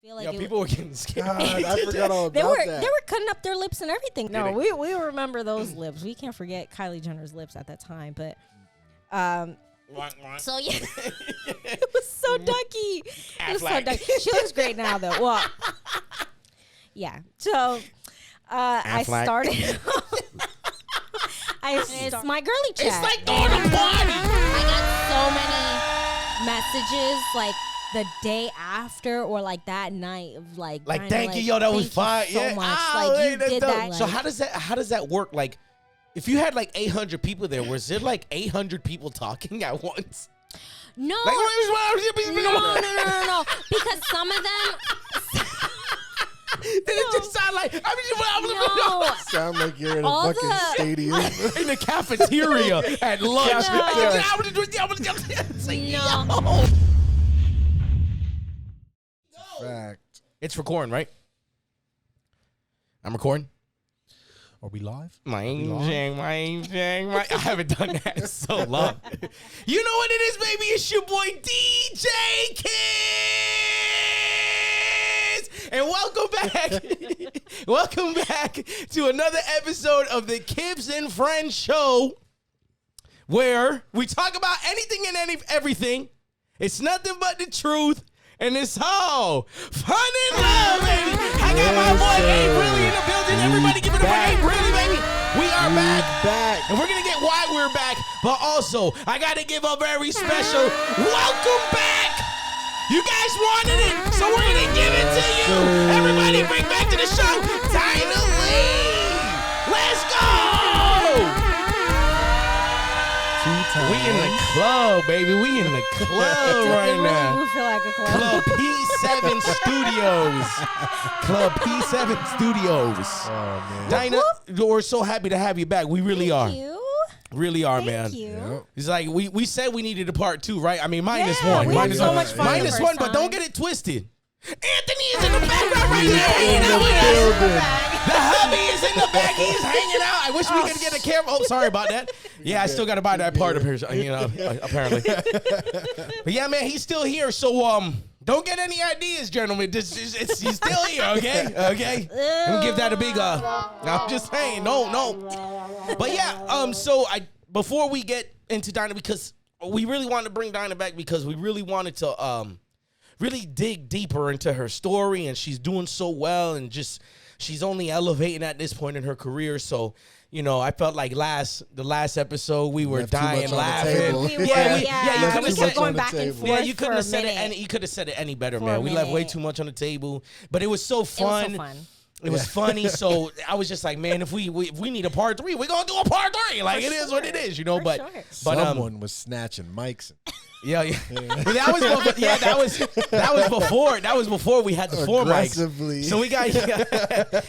feel like Yo, people were getting scared. God, I forgot all about that. They were cutting up their lips and everything. No, we remember those lips. We can't forget Kylie Jenner's lips at that time. But so yeah, it was so ducky. It was so ducky. She looks great now though. Well, yeah. So I started. It's my girly chat. It's like throwing a party. I got so many messages like the day after or like that night of like thank you, yo, that was fire. So yeah, much. Oh, like you did that. So how does that work? Like, if you had like 800 people there, was there like 800 people talking at once? No. Like, No. Because some of them. Did it just sound like? No. Sound like you're in a fucking stadium. In the cafeteria at lunch. No. Fact. It's recording, right? I'm recording. Are we live? I haven't done that in so long. You know what it is, baby? It's your boy DJ Kivz. And welcome back. Welcome back to another episode of the Kivz and Friends show, where we talk about anything and everything. It's nothing but the truth. And it's all fun and love, baby. I got my boy A-Brilly in the building. Everybody give it up for A-Brilly, baby. We are back. And we're going to get why we're back. But also, I got to give a very special welcome back. You guys wanted it, so we're going to give it to you. Everybody bring back to the show, Dinahleigh. Let's go. We in the club, baby. We in the club right now. We feel like a club. Club P7 Studios. Club P7 Studios. Oh, man. Dinah, we're so happy to have you back. We really are. Thank you. Really are, man. Thank you. Yep. It's like we said we needed a part 2, right? I mean, minus Yeah, one. we had Minus so one. much fun the Minus first one, but time. don't get it twisted. Anthony is in the background right now. Hanging out with us. The hubby is in the back. He's hanging out. I wish we could get a camera. Oh, sorry about that. Yeah, I still got to buy that part, apparently. But yeah, man, he's still here. So, don't get any ideas, gentlemen. He's still here, okay? Okay? Let me give that a big, I'm just saying, no. But yeah, so before we get into Dinah, because we really wanted to bring Dinah back because we really wanted to, really dig deeper into her story, and she's doing so well, and just she's only elevating at this point in her career. So, you know, I felt like the last episode we were dying laughing. You couldn't we have kept said going back and forth. Yeah, you couldn't for have a said it. minute. You could have said it any better, For man. a We left way minute. too much on the table, but it was so fun. It was so fun. It was funny, so I was just like, man, if we need a part 3, we're gonna do a part 3. Like, it is what it is, you know. For But sure. but Someone was snatching mics. yeah. But that was before we had the 4 Aggressively. mics. So we got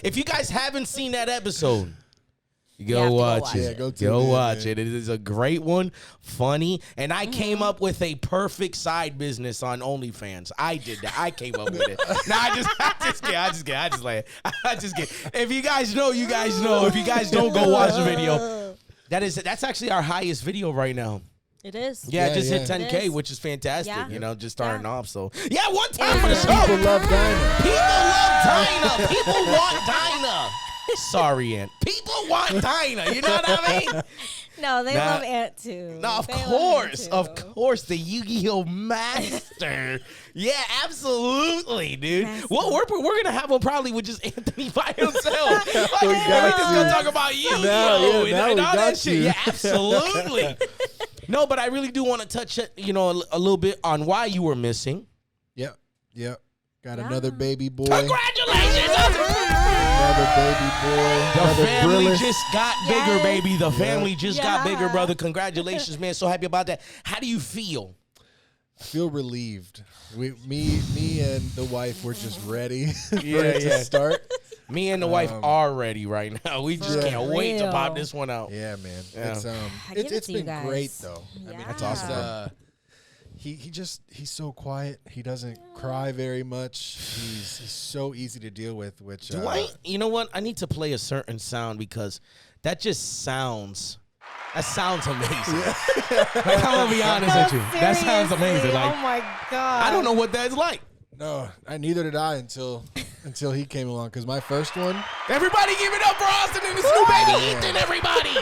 if you guys haven't seen that episode, You have to go go watch watch it. it. Yeah, go watch man. it. It is a great one, funny, and I came up with a perfect side business on OnlyFans. I did that. I came up with it. No, I just kid. If you guys know, you guys know. If you guys don't, go watch the video. That's actually our highest video right now. It is. Yeah, Yeah, just hit yeah. 10K, It is. which is fantastic. Yeah. You know, just starting Yeah. off. So yeah, one time for the show. People love Dinah. People love Dinah. People want Dinah. Sorry, Aunt. People want Dinah. You know what I mean? No, they Nah. love Ant too. No, They love Ant too. the Yu-Gi-Oh master. Yeah, absolutely, dude. Master. Well, we're gonna have him probably with just Anthony by himself. We Like, got we're just gonna you. talk about Yu-Gi-Oh Now and we all that got shit. you. Yeah, absolutely. No, but I really do want to touch, a little bit on why you were missing. Yep. Got Yeah. another baby boy. Congratulations! Another baby boy. The Another family Brillis. just got bigger, Yes. baby. The family just got Yeah. bigger, brother. Congratulations, man. So happy about that. How do you feel? I feel relieved. Me and the wife were just ready for Yeah, it yeah. to start. Me and the wife are ready right now. We just For can't wait to real. pop this one out. Yeah, man. Yeah. It's I give it it's to you been guys. great though. I mean, That's awesome, it's, he's so quiet. He doesn't cry very much. He's so easy to deal with. Which Do I? You know what? I need to play a certain sound because that just sounds. That sounds amazing. Like, I'm gonna be honest with you. That sounds amazing. Seriously, Like, oh my god. I don't know what that's like. No, neither did I until he came along. Because my first one. Everybody give it up for Austin and his new baby Ethan, everybody.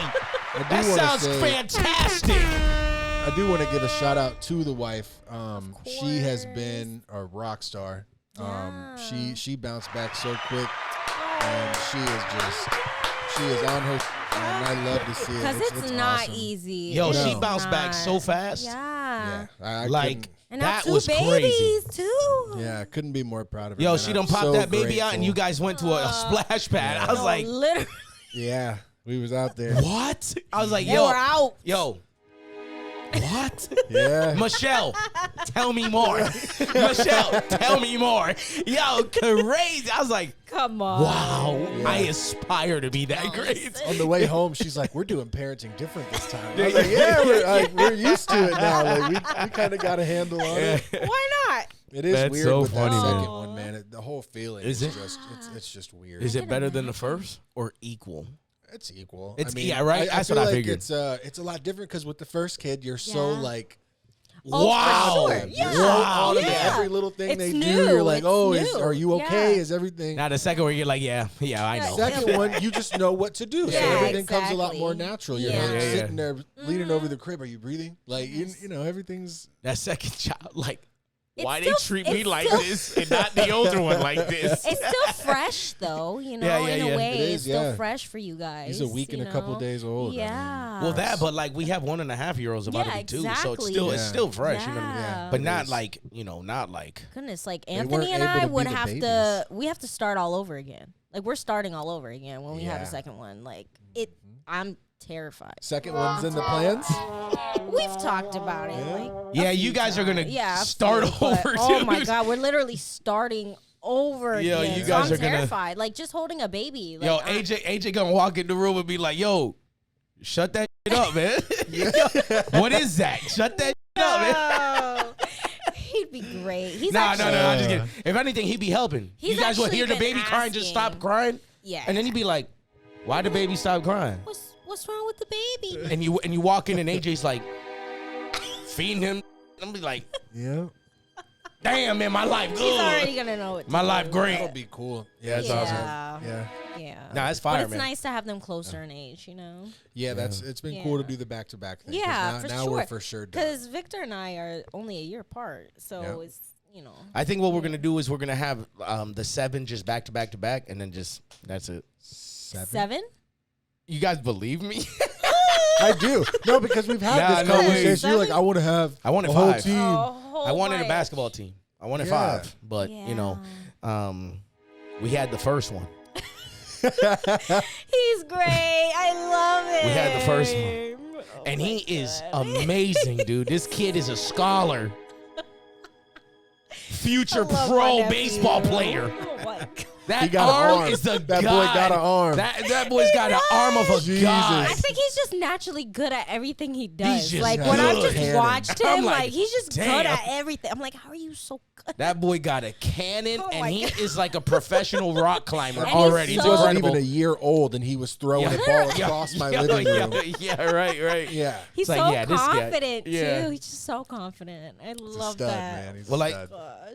That sounds fantastic. I do want to give a shout out to the wife. She has been a rock star. She bounced back so quick, and she is on her. And I love to see it. Because it's not awesome. easy. Yo, she bounced back so fast. Yeah. I like and that two was babies crazy. Too. Yeah, I couldn't be more proud of her. Yo, man. she done I'm popped so that baby grateful. out, and you guys went to a splash pad. Yeah. I was like, literally. Yeah, we was out there. what? I was like, They were out. Yo. What? Yeah. Michelle, tell me more. Michelle, tell me more. Yo, crazy. I was like, Come on. wow, I aspire to be that great. On the way home, she's like, "We're doing parenting different this time." I was like, "Yeah, we're used to it now. Like we kind of got a handle on it." Why not? It is That's weird so with funny, that man. second one, man. The whole feeling Is is it? just it's just weird. Is it better than the first or equal? It's equal. It's- I mean, yeah, right? I That's feel what I like figured. it's a lot different because with the first kid, you're so Yeah. like. Oh, wow. for sure. You're Yeah. so on it. Yeah. Every little thing It's they new. do, you're like, It's "Oh, new. are you okay? Yeah. Is everything?" Now the second one, you're like, yeah, I know. Second one, you just know what to do, so Yeah, everything comes a lot exactly. more natural. You're Yeah. not Yeah, yeah. sitting there leaning over the crib. Are you breathing? Like you know, everything's. That second child, like, It's why still- they treat me it's like still- this and not the older one like this? It's still fresh, though. You know, Yeah, yeah, in yeah. a way, It is, it's still yeah. fresh for you guys. He's a week and you a couple know? days old. I mean, Yeah. Well, that, but like we have 1.5-year-olds about to Yeah, be 2, so it's exactly. still Yeah. fresh. You know what I mean? Yeah. But It not is. like not like. Goodness, like weren't Anthony and able I to be would the have babies. to. We have to start all over again. Like we're starting all over again when we have a Yeah. second one. Like it. I'm terrified. Second one's in the plans. We've talked about it. Like Yeah, you guys are gonna yeah, a start few, but, over. Oh dude. my god, we're literally starting over Yo, again. you So guys I'm are gonna- terrified. Like just holding a baby. Like, Yo, I'm- AJ gonna walk in the room and be like, "Yo, shut that shit up, man. What is that? Shut that shit up, man." Oh, he'd be great. He's No, actually, I'm just kidding. If anything, he'd be helping. He's You guys will actually hear the been baby crying, just stop asking. crying, Yeah. and then you'd be like, "Why the baby stop crying?" What's wrong with the baby? And you walk in and AJ's like feeding him. I'm be like, Yeah, "Damn, man, my life He's good. already gonna know it. My life great." that'll be cool. Yeah, That's it's awesome. awesome. Yeah, Yeah. Nah, it's But fire, it's man. nice to have them closer in age, you know? yeah. It's been cool to Yeah. do the back-to-back thing. 'cause Yeah, now, for now sure. we're for sure done. Because Victor and I are only a year apart. So Yeah. it's, you know. I think what we're gonna do is we're gonna have the 7 just back to back to back, and then just that's it. 7? You guys believe me? I do. No, because we've had Nah, this no way. conversation. You're like, I want to have I wanted a whole 5. team. I wanted a basketball team. I wanted Yeah. 5, but you know, Yeah. we had the first one. He's great. I love it. We had the first one. Oh And my he is God. amazing, dude. This kid is a scholar. Future I love my pro nephew. baseball player. Oh my God. That He got an arm arm. is the That god. boy got an arm. That boy's got an arm of a Jesus. god. I think he's just naturally good at everything he does. just Like when I've good. just watched I'm him, like, like he's just damn. good at everything. I'm like, how are you so good? That boy got a cannon, Oh and my he God. is like a professional rock climber And already. he's It's He wasn't incredible. even a year old, and he was throwing Yeah. a ball across my living room. Yeah, right. Yeah. He's It's like, so yeah, this guy- confident yeah. too. He's just so confident. I He's a love stud, that. man. He's Well, a like, stud.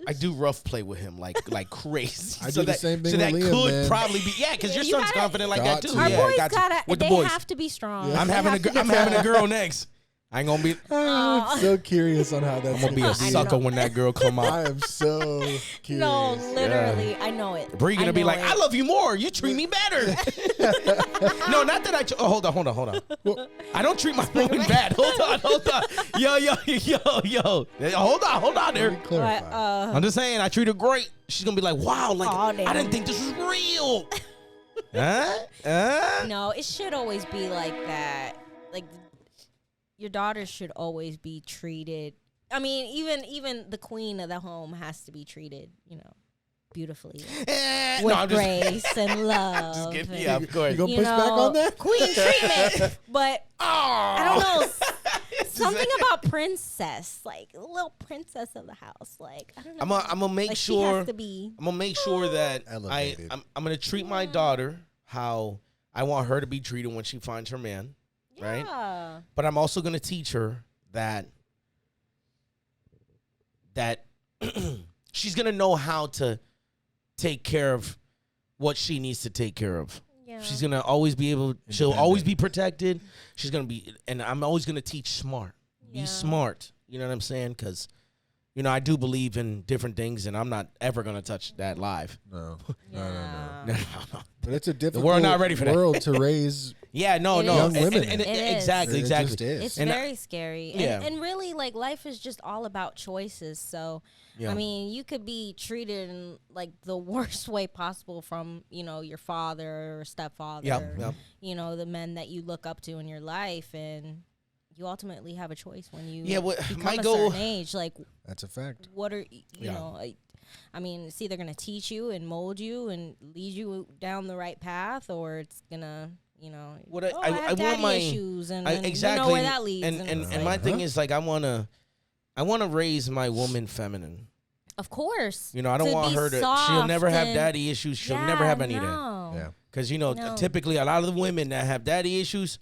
I do rough play with him like crazy. I do the same thing So with that Liam, could man. probably be because your You son's gotta- confident like Got that to. too. Our Yeah, boys got to. gotta. With the They boys. have to be strong. Yeah. I'm They having have to be I'm having a tough. girl next. I ain't gonna be. Oh, I'm so curious on how that's I'm gonna be a I sucker know. when that girl come out. I am so curious. No, literally, I know it. Bree gonna I be know like, it. I love you more. You treat me better. No, not that I. Oh, hold on. I don't treat my woman bad. Hold on. Yo. Hold on there. Let me clarify. But, I'm just saying, I treat her great. She's gonna be like, wow, like Aw, I damn. didn't think this was real. Huh? no, it should always be like that. Like your daughter should always be treated. I mean, even the queen of the home has to be treated, beautifully No, with I'm just grace and love. just kidding. and, Yeah, of course. You gonna push back on that? Queen treatment, but I don't know. Something Just- about princess, like a little princess of the house. Like I don't know. I'm gonna make like, sure. she has to be. I'm gonna make sure that Elevated. I'm gonna treat my daughter how I want her to be treated when she finds her man, right? Yeah. But I'm also gonna teach her that she's gonna know how to take care of what she needs to take care of. Yeah. She's gonna always be able. She'll always be protected. She's gonna be, and I'm always gonna teach smart. Be smart. You know what I'm saying? Because, you know, I do believe in different things, and I'm not ever gonna touch that live. No. No. But it's a difficult world not ready for that. world to raise. Yeah, no. Young women. And It is. exactly. It just is. It's And very scary. And, yeah. and really, like, life is just all about choices. So, Yeah. I mean, you could be treated in, like, the worst way possible from, you know, your father or stepfather, or, you know, the men that you look up to in your life. And you ultimately have a choice when you become a certain age. Like, that's a fact. What are, you know, I mean, it's either going to teach you and mold you and lead you down the right path, or it's going to, you know, I have daddy issues, and exactly, you know where that leads. And my thing is, like, I want to raise my woman feminine. Of course. You know, I don't want her to, she'll never have daddy issues. She'll never have any of that. Yeah. Because, you know, typically a lot of the women that have daddy issues,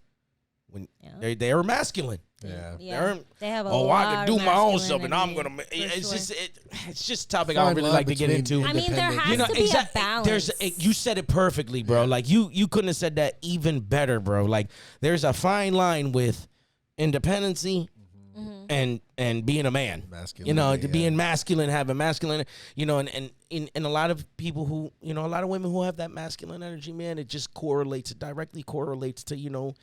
when they are masculine. Yeah. They have a I lot can do of my own stuff, and masculinity, I'm gonna. It's just a topic Fine I really line like to get between into. I mean, there has to be a balance. You said it perfectly, bro. Like you couldn't have said that even better, bro. Like there's a fine line with independency and being a man. Masculine, you know, being masculine, having masculine. You know, and a lot of people who, you know, a lot of women who have that masculine energy, man, it just directly correlates to, you know,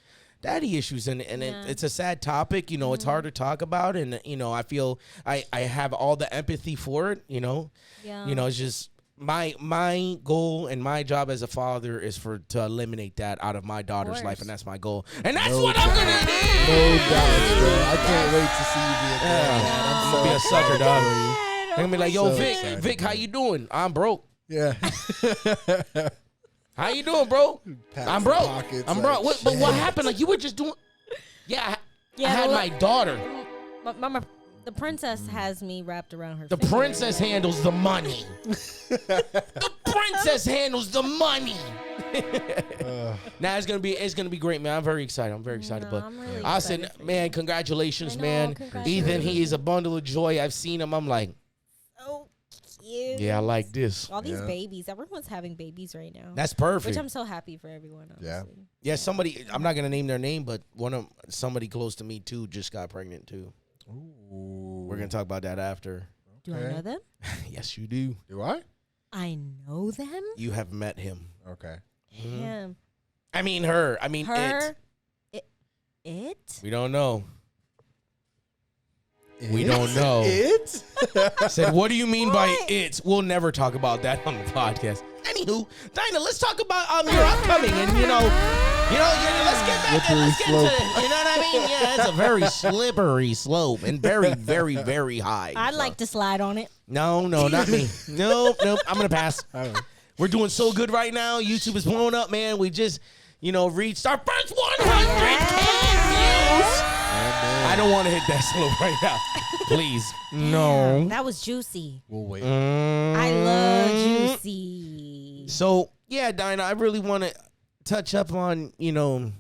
daddy issues, and it's a sad topic. You know, it's hard to talk about, and you know, I feel I have all the empathy for it. You know, you know, it's just my goal and my job as a father is to eliminate that out of my daughter's life, and that's my goal, and that's what I'm gonna do. No doubt, bro. I can't wait to see you be a dad. I'm gonna be a sucker, dog. I'm gonna be like, yo, So Vic, how you doing? I'm broke. Yeah. How you doing, bro? I'm broke. I'm broke. Like, but what happened? Like, you were just doing. I had my daughter. Mama, the princess has me wrapped around her. The finger. princess handles the money. The princess handles the money. Nah, it's gonna be great, man. I'm very excited. I'm very excited. But I'm really Austin, excited man, congratulations, know, man. congratulations. Ethan, he is a bundle of joy. I've seen him. I'm like, So cute. yeah, I like this. All these babies. Everyone's having babies right now. That's perfect. Which I'm so happy for everyone. Honestly. Yeah, somebody. I'm not gonna name their name, but somebody close to me too just got pregnant too. Ooh. We're gonna talk about that after. Do I know them? Yes, you do. Do I? I know them. You have met him. Okay. Him. I mean her. I mean Her. it. It. We don't know. We don't know. It? I said, what do you mean by it? We'll never talk about that on the podcast. Anywho, Dinah, let's talk about your upcoming, and let's get back and let's get to, you know what I mean? Yeah, it's a very slippery slope and very, very, very high. I'd like to slide on it. No, not me. Nope. I'm gonna pass. We're doing so good right now. YouTube is blowing up, man. We just, reached our first 100K views. I don't want to hit that slope right now. Please. No. That was juicy. We'll wait. I love juicy. So, yeah, Dinah, I really want to touch up on, you,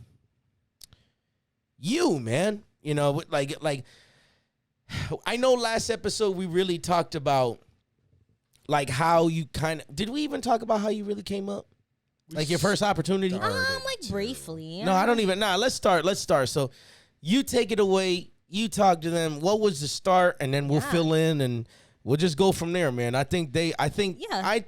man. Like I know last episode we really talked about, like, how you did we even talk about how you really came up? Like, your first opportunity? Like, briefly. No, I don't even. Nah, let's start. So, you take it away. You talk to them. What was the start? And then we'll fill in, and we'll just go from there, man. I think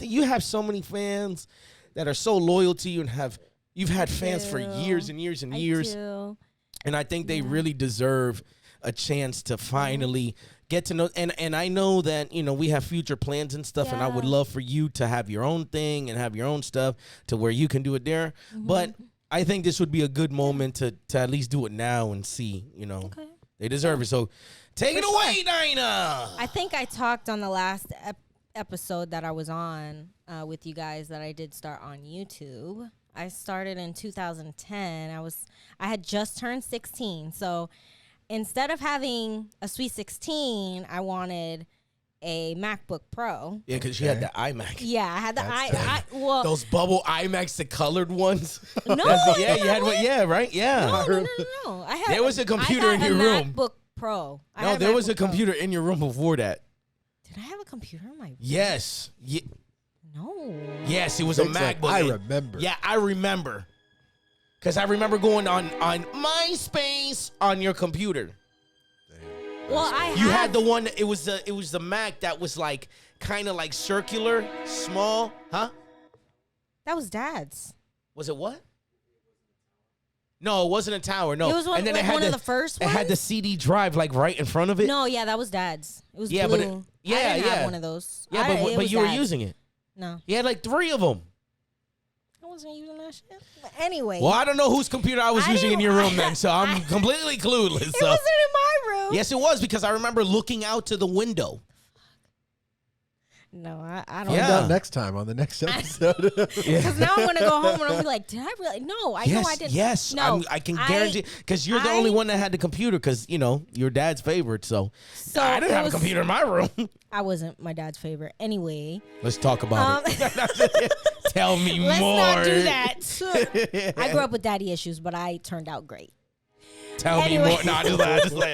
you have so many fans that are so loyal to you, and you've had fans for years and years and years. And I think they really deserve a chance to finally get to know. And I know that, we have future plans and stuff, and I would love for you to have your own thing and have your own stuff to where you can do it there. But I think this would be a good moment to at least do it now and see, Okay. They deserve it. So take it away, Dinah. I think I talked on the last episode that I was on with you guys that I did start on YouTube. I started in 2010. I had just turned 16. So instead of having a Sweet 16, I wanted a MacBook Pro. Yeah, because she had the iMac. Yeah, I had the those bubble iMacs, the colored ones. No, yeah, you had one. Yeah, right. Yeah. No. There was a computer in your room. MacBook Pro. There was a computer in your room before that. Did I have a computer in my room? Yes. No. Yes, it was a MacBook. I remember. Yeah, I remember. Because I remember going on MySpace on your computer. Well, You had the one. It was the Mac that was like kind of like circular, small, huh? That was Dad's. Was it what? No, it wasn't a tower. No, It was one, and then like it had one of the first It ones? had the CD drive like right in front of it. No, yeah, that was Dad's. It was Yeah, blue. but I didn't have yeah. one of those. Yeah, it but was you were Dad's. using it. No, You had like 3 of them. I wasn't using that shit. But anyway, Well, I don't know whose computer I was I using in didn't- your room then, so I'm completely clueless. it So. wasn't in my room. Yes, it was because I remember looking out to the window. No, I don't. Yeah. Find out next time on the next episode. Because now I'm gonna go home and I'll be like, did I really? No, I know I didn't. Yes, No, I can guarantee because you're the only one that had the computer because your dad's favorite. So I didn't have a computer in my room. I wasn't my dad's favorite. Anyway, Let's talk about it. Tell me let's more. not do that. I grew up with daddy issues, but I turned out great. Tell Anyway. me more. No,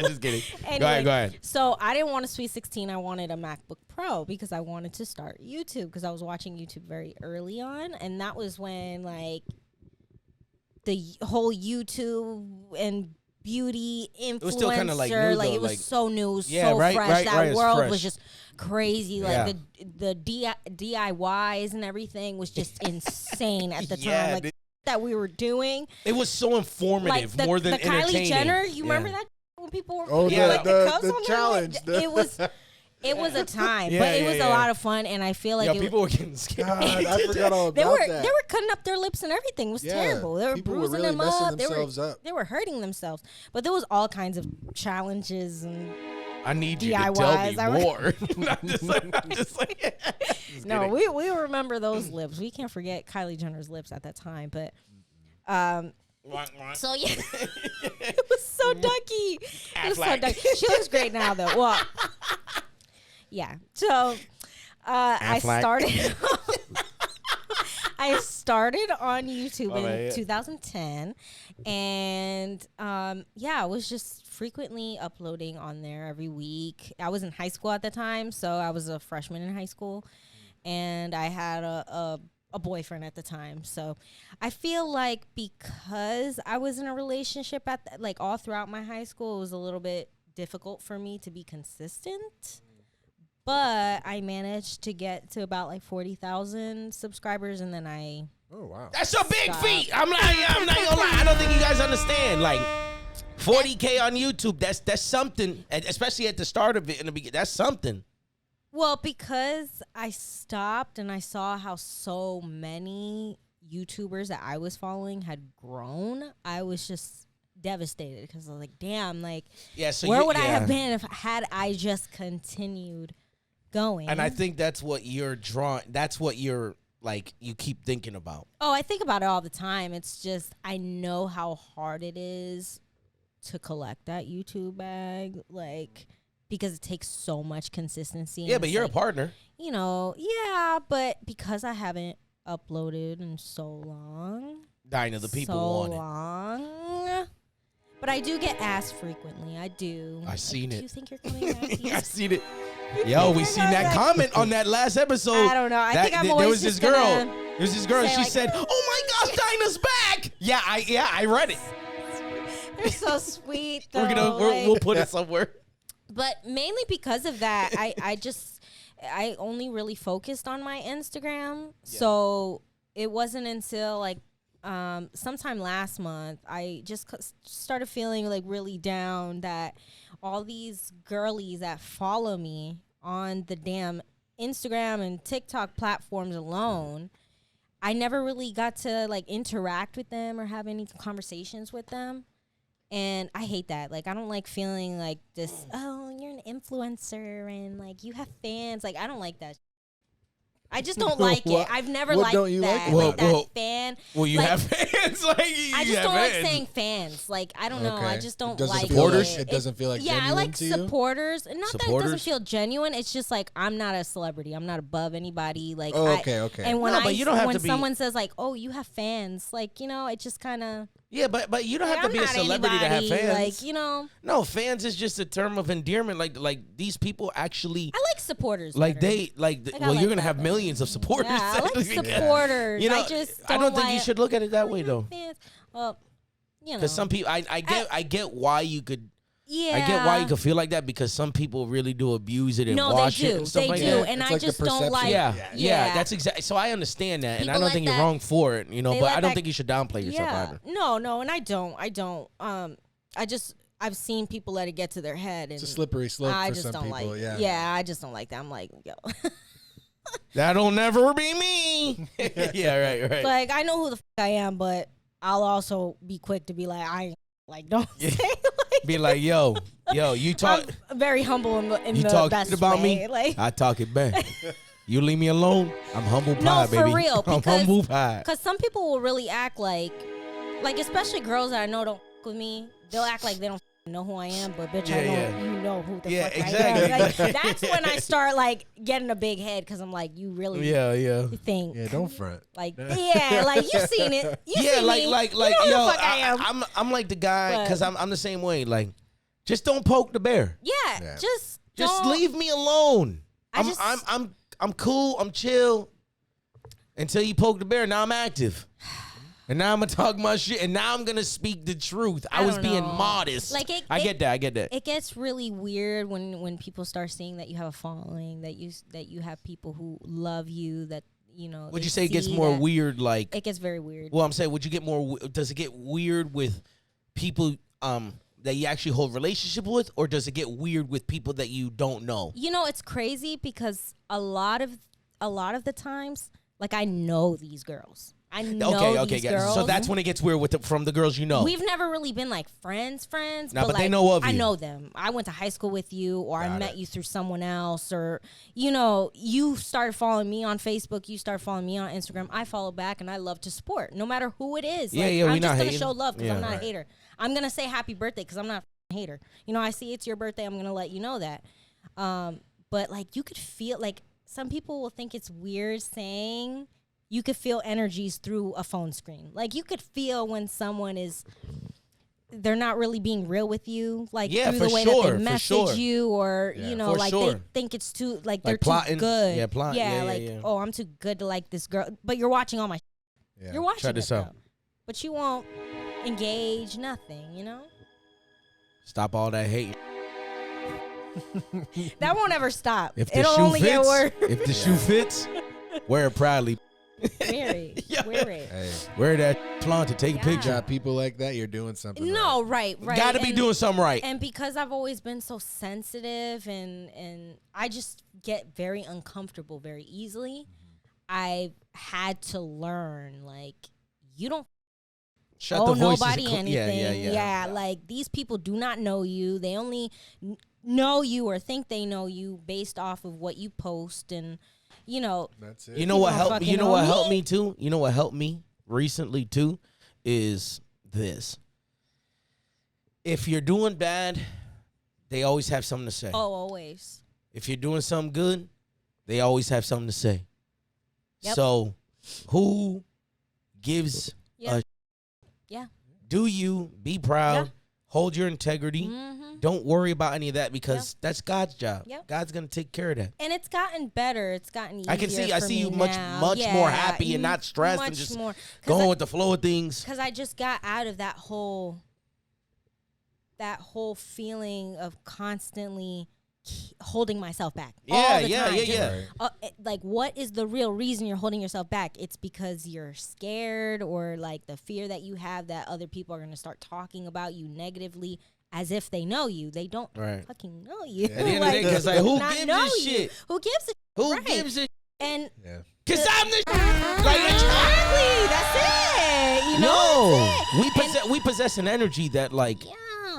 just kidding. Anyway, Go ahead. So I didn't want a Sweet 16. I wanted a MacBook Pro because I wanted to start YouTube because I was watching YouTube very early on, and that was when like the whole YouTube and beauty influencer, was still kinda, like, new, though, it was like- so new, Yeah, so right, fresh. right, That right, it's world fresh. was just crazy. Yeah. Like the DIYs and everything was just insane at the time. Yeah, Like that we were doing. It was so informative, Like more than the Kylie entertaining. Jenner, you Yeah. remember that when people were Oh, putting, yeah, like the cups on challenge, Their it was a time, Yeah, but it yeah, was yeah. a lot of fun, and I feel like Yo, it, people were getting scared. God, I forgot all about they were that. cutting up their lips and everything. It was Yeah, terrible. They were people were bruising really them messing up. themselves up. They were hurting themselves. But there was all kinds of challenges and I need you to DIYs. tell me more. I'm just like no, we remember those lips. We can't forget Kylie Jenner's lips at that time. But so yeah, it was so ducky. It was so Affleck. ducky. She looks great now though. Well, yeah. So I Affleck. started. I started on YouTube Oh, in yeah. 2010, and I was just frequently uploading on there every week. I was in high school at the time, so I was a freshman in high school, and I had a boyfriend at the time. So I feel like because I was in a relationship like all throughout my high school, it was a little bit difficult for me to be consistent. But I managed to get to about like 40,000 subscribers, and then I Oh wow. That's a big Stop. feat. I'm not gonna lie. I don't think you guys understand. Like 40K on YouTube, that's something. And especially at the start of it in the beginning, that's something. Well, because I stopped and I saw how so many YouTubers that I was following had grown, I was just devastated because I was like, damn, like, Yeah. So where would I have been if had I just continued going? And I think that's what you're drawing. That's what you're like. You keep thinking about. Oh, I think about it all the time. It's just I know how hard it is to collect that YouTube bag, like, because it takes so much consistency. Yeah, and but it's you're like, a partner. you know, yeah, but because I haven't uploaded in so long, Dinah, the people so want it. long. But I do get asked frequently. I do. I seen Do it. you think you're coming back? I seen it. Yo, we seen that comment on that last episode. I don't know. I think I'm there always was this just girl. gonna There was this girl. say, She like, said, "Oh my gosh, Dinah's back." Yeah, I read it. They're so sweet. Though. We'll put it somewhere. But mainly because of that, I only really focused on my Instagram. So it wasn't until like sometime last month I just started feeling like really down that all these girlies that follow me on the damn Instagram and TikTok platforms alone, I never really got to like interact with them or have any conversations with them. And I hate that. Like, I don't like feeling like this, oh, you're an influencer and like you have fans. Like, I don't like that. I just don't like it. What- I've never what liked don't you that. like about Like it? that fan. Well, you Like, have fans. Like I you just have don't like fans. saying fans. Like, I don't know. I Okay. just don't It doesn't like feel Supporters? Like, it doesn't feel like yeah, I genuine like to you? supporters. And not that it Supporters? doesn't feel genuine. It's just like I'm not a celebrity. I'm not above anybody. Like, Oh, okay. And when No, but you don't have when to be- someone says like, "Oh, you have fans," like, you know, it just kind of Yeah, but you don't have to I'm be a not celebrity to have anybody, fans. Like, you know, No, fans is just a term of endearment. Like these people actually. I like supporters. Like better. they like. I Well, like you're gonna that have better. millions of supporters. Yeah, I like technically. supporters. You know, I just I don't think you like- should look at it that way though. Fans. Well, you know, Because some people, I get why you could. yeah, I get why you could feel like that because some people really do abuse it and No, wash they it do. and stuff They like do, that. and It's I like the just don't perception. like. Yeah, that's exactly. So I understand that, and I People don't let think you're that- wrong for it, you know. they But let I don't that- think you should downplay yourself either. No, and I don't. I've seen people let it get to their head, and It's a slippery slope I for just some don't people. like. Yeah. I just don't like that. I'm like, yo, That'll never be me. Yeah, right. like I know who the I am, but I'll also be quick to be like, don't Yeah. say like. Be like, yo, you talk. I'm very humble in You the talk best about way. me. Like, I talk it back. You leave me alone. I'm humble No, pie, for baby. real, I'm because- humble pie. because some people will really act like especially girls that I know don't with me. They'll act like they don't know who I am, but bitch, I know Yeah. you know who the Yeah, fuck exactly. I am. Like, that's when I start like getting a big head because I'm like, you really Yeah. think Yeah, don't front. like like you seen it. You Yeah, seen like, me. like, You like, know who yo, the fuck I am. I'm like the guy But- because I'm the same way. Like, just don't poke the bear. Yeah, just don't, Leave me alone. I just- I'm cool. I'm chill. Until you poke the bear, now I'm active. And now I'm gonna talk my shit. And now I'm gonna speak the truth. I was don't being know. modest. Like, I get that. It gets really weird when people start seeing that you have a following, that you have people who love you, that you know. Would they you say it gets see more that- weird? Like, It gets very weird. well, I'm saying, would you get more? Does it get weird with people that you actually hold relationship with, or does it get weird with people that you don't know? You know, it's crazy because a lot of the times, like I know these girls. I know Okay, these guys. girls. So that's when it gets weird from the girls you know. We've never really been like friends, Nah, but but they like, know of I you. know them. I went to high school with you, or I Got met it. you through someone else, or you know, you started following me on Facebook. You started following me on Instagram. I follow back, and I love to support, no matter who it is. Yeah, like, yeah, we I'm not just gonna hating. show love because Yeah. I'm not Right. a hater. I'm gonna say happy birthday because I'm not a hater. You know, I see it's your birthday. I'm gonna let you know that. But like, you could feel like some people will think it's weird saying. You could feel energies through a phone screen. Like you could feel when someone they're not really being real with you, like Yeah, through for the way sure, that for they message sure. you, or Yeah. you know, For like sure. they think it's too like Like they're plotting. too good. Yeah, plotting. Yeah, like yeah. oh, I'm too good to like this girl, but you're watching all my. Yeah. You're watching Try this it, out. though. But you won't engage nothing. You know Stop all that hate. that won't ever stop. If the It'll shoe only get fits, worse. if the shoe fits, wear it proudly. Wear it. Yeah. Wear it. Hey, Wear that flaunt to take a Yeah. you picture. got people like that, you're doing something. No, right. Got to be And- doing something right. And because I've always been so sensitive and I just get very uncomfortable very easily, I've had to learn, like, you don't Shut owe the voices. nobody and anything. Yeah. Like, these people do not know you. They only know you or think they know you based off of what you post. And, you know, That's it. You know what don't helped? fucking You know know what me. helped me too? You know what helped me recently too is this. If you're doing bad, they always have something to say. oh, always. If you're doing something good, they always have something to say. Yep. So, who gives Yeah. a Yeah. do you be proud, Yeah. hold your integrity, Mm-hmm. don't worry about any of that because that's God's job. Yep. God's gonna take care of that. And it's gotten better. It's gotten easier. I can see. I for see me you much now. more Yeah, happy and not stressed and much just more. going with the flow of things. Because I just got out of that whole feeling of constantly holding myself back. all the time. Just, Right. like, what is the real reason you're holding yourself back? It's because you're scared, or like the fear that you have that other people are going to start talking about you negatively as if they know you. They don't Right. fucking know you. Yeah. At the end of the day, 'cause, like, who not gives know a you. shit? Who gives a Who right. gives it? And Yeah. Cause I'm the like exactly, that's it. You know, no. that's it. We possess an energy that like Yeah.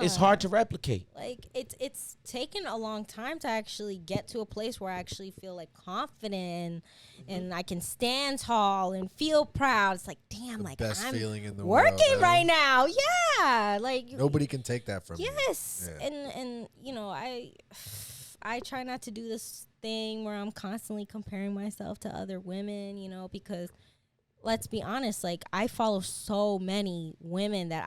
it's hard to replicate. Like it's taken a long time to actually get to a place where I actually feel like confident and I can stand tall and feel proud. It's like, damn, like Best I'm feeling in the working world, right now. Yeah, like Nobody can take that from you. yes, Yeah. and you know I try not to do this thing where I'm constantly comparing myself to other women, you know, because let's be honest, like I follow so many women that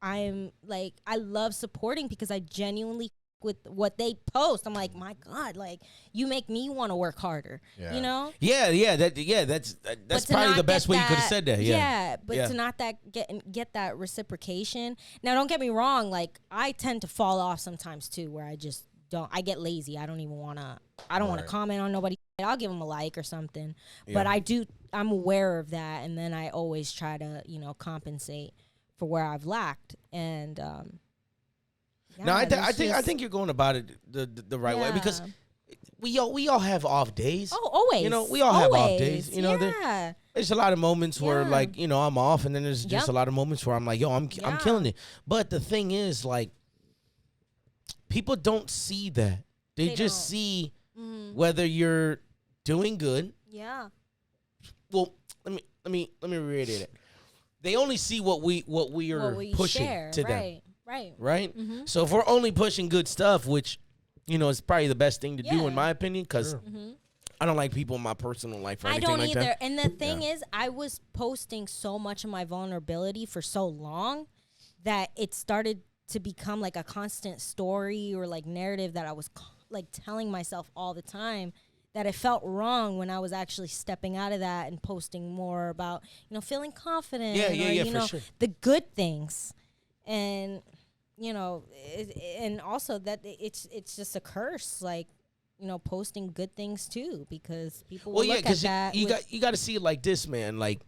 I'm like, I love supporting because I genuinely with what they post. I'm like, my God, like you make me want to work harder. Yeah. You know? That's probably the best way you could have said that. Yeah, but to not get that reciprocation. Now, don't get me wrong. Like I tend to fall off sometimes too, where I just don't. I get lazy. I don't even wanna. I don't want to comment on nobody. I'll give them a like or something. Yeah. But I'm aware of that, and then I always try to compensate for where I've lacked. And no, I think you're going about it the right way, because we all have off days. Oh, always. We all have off days. Yeah. There's a lot of moments where like I'm off, and then there's just a lot of moments where I'm like, I'm killing it. But the thing is, like, people don't see that. They just see whether you're doing good. Yeah. Well, let me reiterate it. They only see what we are pushing to them. Right. Mm-hmm. So if we're only pushing good stuff, which is probably the best thing to do in my opinion, because I don't like people in my personal life or anything like that. I don't either. And the thing is, I was posting so much of my vulnerability for so long that it started to become like a constant story or like narrative that I was like telling myself all the time, that it felt wrong when I was actually stepping out of that and posting more about, feeling confident. For sure. The good things. And, and also that it's just a curse, like, posting good things too, because people will look at that. You got to see it like this, man. Like,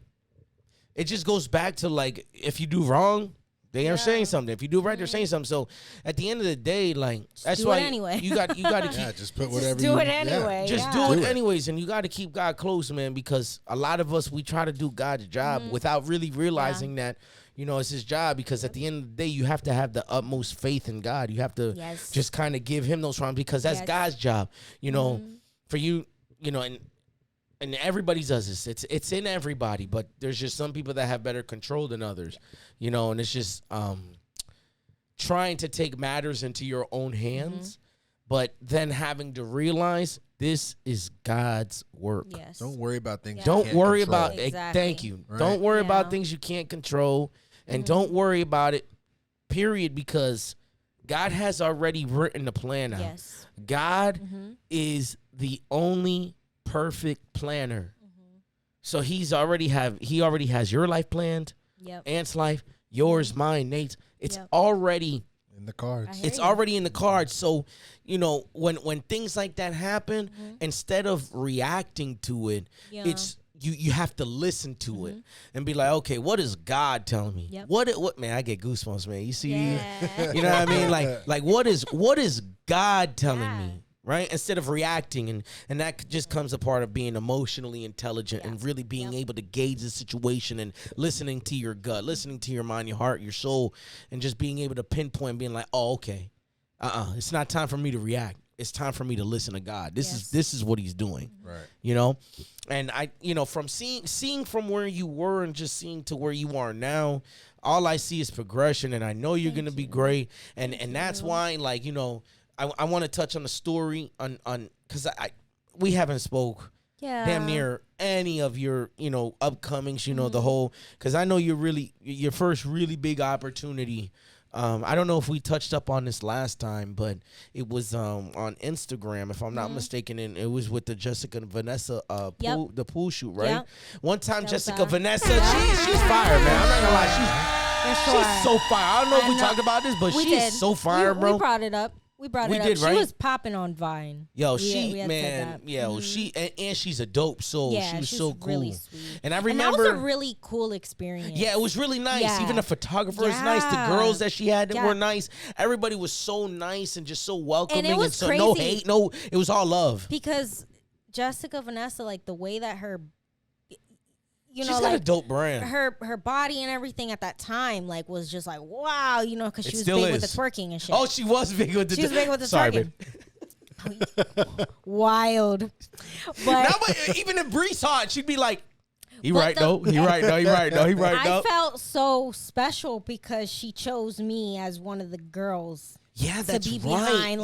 it just goes back to, like, if you do wrong, they are saying something. If you do right, they're saying something. So at the end of the day, like, that's why anyway. you got to keep just put whatever do it anyway. Just do it anyways, and you got to keep God close, man, because a lot of us, we try to do God's job without really realizing that it's his job, because at the end of the day, you have to have the utmost faith in God. You have to just kind of give him those promises, because that's God's job, for you, and everybody does this. It's in everybody, but there's just some people that have better control than others, and it's just trying to take matters into your own hands, but then having to realize this is God's work. Yes. Don't worry about things. Don't worry about exactly. Thank you. Right. Don't worry about things you can't control, and don't worry about it. Period, because God has already written the plan out. Yes. God is the only perfect planner. So he already has your life planned. Yep. Ant's life, yours, mine, Nate's. It's already in the cards. It's already in the cards. So, when things like that happen, instead of reacting to it, it's you have to listen to it and be like, okay, what is God telling me? Yep. What man, I get goosebumps, man. You see, you know what I mean? Like what is God telling me? Right? Instead of reacting, and that just comes a part of being emotionally intelligent and really being able to gauge the situation and listening to your gut, listening to your mind, your heart, your soul, and just being able to pinpoint, being like, oh, okay, it's not time for me to react. It's time for me to listen to God. This is what he's doing. Right. And I, from seeing from where you were and just seeing to where you are now, all I see is progression, and I know you're going to be great. And that's why, like, I want to touch on the story on because we haven't spoke damn near any of your upcomings, the whole, because I know your first really big opportunity. I don't know if we touched up on this last time, but it was on Instagram, if I'm not mistaken, and it was with the Jessica and Vanessa the pool shoot, right? Yep. One time, Jessica Vanessa, she's fire, man. I'm not gonna lie, she's so fire. I don't know if we talked about this, but she's so fire, bro. We brought it up. We did, right? She was popping on Vine. Yo, she she's a dope soul. Yeah, she was so cool. Really sweet. And I remember, and that was a really cool experience. Yeah, it was really nice. Yeah. Even the photographer was nice. The girls that she had were nice. Everybody was so nice and just so welcoming. And it was so crazy. No hate, it was all love. Because Jessica Vanessa, like the way that her, she's got a dope brand. Her body and everything at that time, like, was just like, wow, because she was big with the twerking and shit. Oh, she was big with the twerking. Wild. But even if Bree saw it, she'd be like, he right though. I felt so special because she chose me as one of the girls. Yeah, that's to be behind,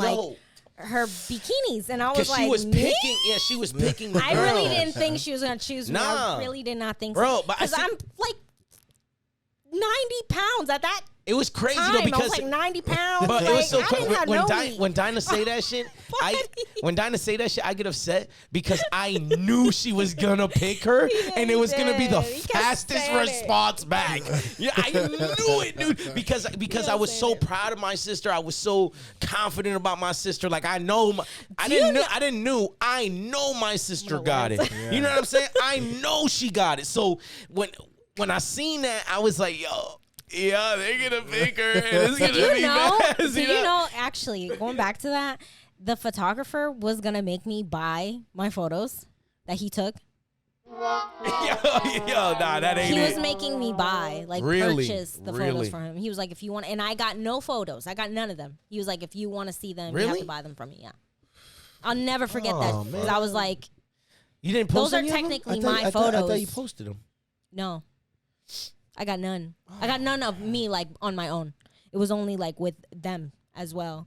her bikinis, and I was like, she was picking the girls. I really didn't think she was gonna choose me. I really did not think so. Bro, but because I'm like 90 pounds at that It was crazy time. though because I was like 90 pounds. but like, it was so I quick. did not know When Dinah say that shit, I get upset because I knew she was gonna pick her, and it was gonna be the fastest response back. Yeah, I knew it, dude. Because I was so proud of my sister. I was so confident about my sister. Like I know my sister got it. Yeah. You know what I'm saying? I know she got it. So when I seen that, I was like, yo. Yeah, they're gonna pick her, and it's gonna be bad. Did you know? Actually, going back to that, the photographer was gonna make me buy my photos that he took. Yo, nah, that ain't He it. was making me buy, like, purchase the photos for him. He was like, if you want, and I got no photos. I got none of them. He was like, if you want to see them, you have to buy them from me. Yeah, I'll never forget that because I was like, you didn't post those are any of them? technically my photos. I thought you posted them. No, I got none. I got none of me like on my own. It was only like with them as well.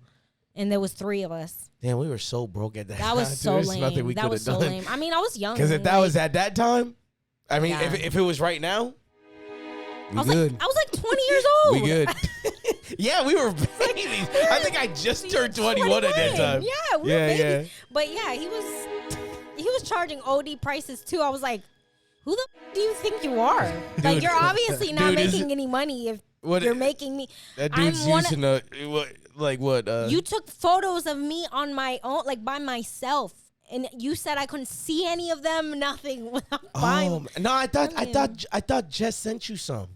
And there was 3 of us. Damn, we were so broke at that. That was so There's lame. nothing we That was so done. lame. I mean, I was young. Because if that was at that time, I mean, Yeah. if it was right now, we I was good. like, I was like 20 years old. We good. Yeah, we were babies. I think I just turned 21 at that time. Yeah, we were babies. But yeah, he was charging OD prices too. I was like, who the do you think you are? Like, Dude. you're obviously not Dude, making any money if you're making me. That dude's using You took photos of me on my own, like by myself, and you said I couldn't see any of them. Nothing without buying. No, I thought Jess sent you some.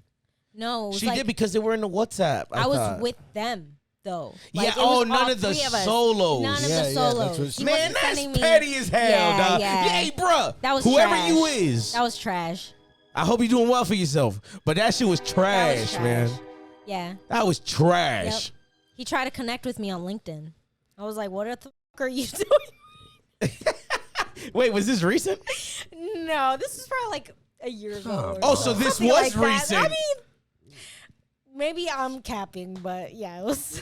No, it was She like, did because they were in the WhatsApp. I was with them though. Like, Yeah. it was None all of the 3 of us. solos. None of Yeah, the yeah, solos. that's what she- He Man, wasn't that's sending me- petty as hell, Yeah, dog. yeah. Hey, bruh. That was whoever trash. you is. That was trash. I hope you're doing well for yourself. But that shit was trash, That was trash. man. Yeah. That was trash. Yep. He tried to connect with me on LinkedIn. I was like, what the fuck are you doing? Wait, was this recent? No, this is probably like a year ago. Oh, so this Something was like that. recent. I mean, maybe I'm capping, but yeah, it was.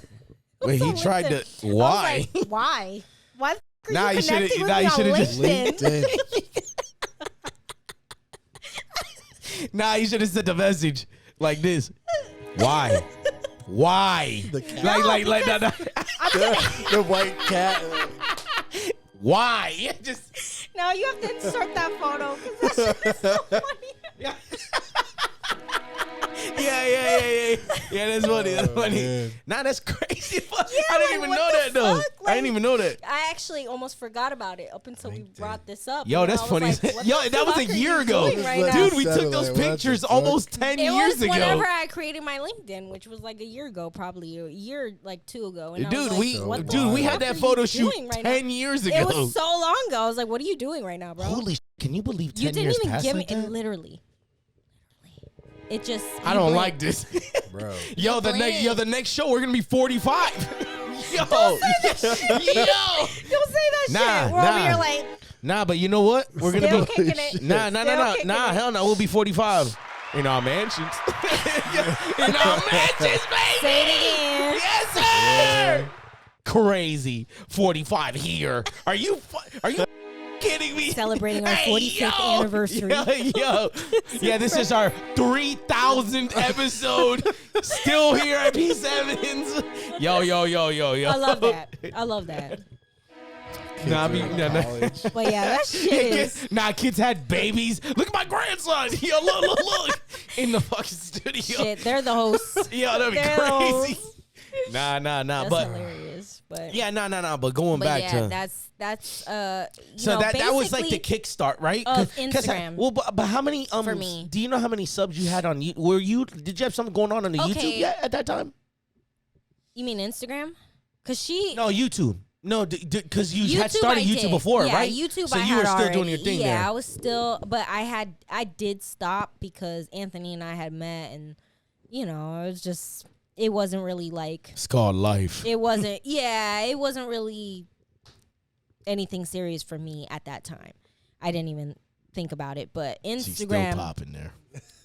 Wait, he on tried to. LinkedIn. Why? I was like, why? Why the fuck are Nah, you you shoulda- connecting with nah, me you on shoulda just LinkedIn? Nah, you should have sent a message like this. Why? Why? The cat. No. The white cat. Why? Yeah, just No, you have to insert that photo because that shit is so funny. yeah. Yeah, that's funny. That's funny. man. Nah, that's crazy. I Yeah, didn't like, even what know the that though. fuck? I didn't Like, even know that. I actually almost forgot about it up until we brought this up. Yo, and that's I was funny. like, what Yo, the that was fuck a are year you ago. doing right Dude, now? Dude, we Settle took those like, what the pictures fuck? almost 10 It years was ago. whenever I created my LinkedIn, which was like a year ago, probably a year, like 2 ago. And I Dude, was like, what the we fuck had that are photo you shoot doing right 10 now? years ago. It was so long ago. I was like, what are you doing right now, bro? Holy can you believe 10 you didn't years even passed give like me, that? literally. It just. I don't like this. Bro. Yo, the next show we're gonna be 45. Yo, Don't say that Nah, shit. We're over here nah. like, nah, but you know what? We're gonna still be kicking it. nah, kicking it. hell no, we'll be 45 in our mansions. In our mansions, baby. Say it again. Yes, sir. Crazy 45 here. Are you kidding me? Celebrating our 45th anniversary. Yo. Yeah, this is our 3,000th episode. Still here at P7's. Yo. I love that. I love that. Nah, I mean, nah. But yeah, that shit is. Kids had babies. Look at my grandson. Yo, look. In the fucking studio. Shit, they're the hosts. Yo, that'd be They're the crazy. hosts. Nah. That's But hilarious. But yeah, nah. But going but back yeah, to that's so that was like the kickstart, right? of 'Cause Instagram. well, but how many For me. Do you know how many subs you had on you? Did you have something going on the Okay. YouTube yet at that time? You mean Instagram? Cause she No, YouTube. No, because you had YouTube started I YouTube did. before, yeah, right? YouTube. So I you had were still already. doing your thing Yeah, there. I was still, but I did stop because Anthony and I had met, and it was just, it wasn't really like, It's called life. it wasn't. Yeah, it wasn't really anything serious for me at that time. I didn't even think about it, but She's still Instagram. popping there.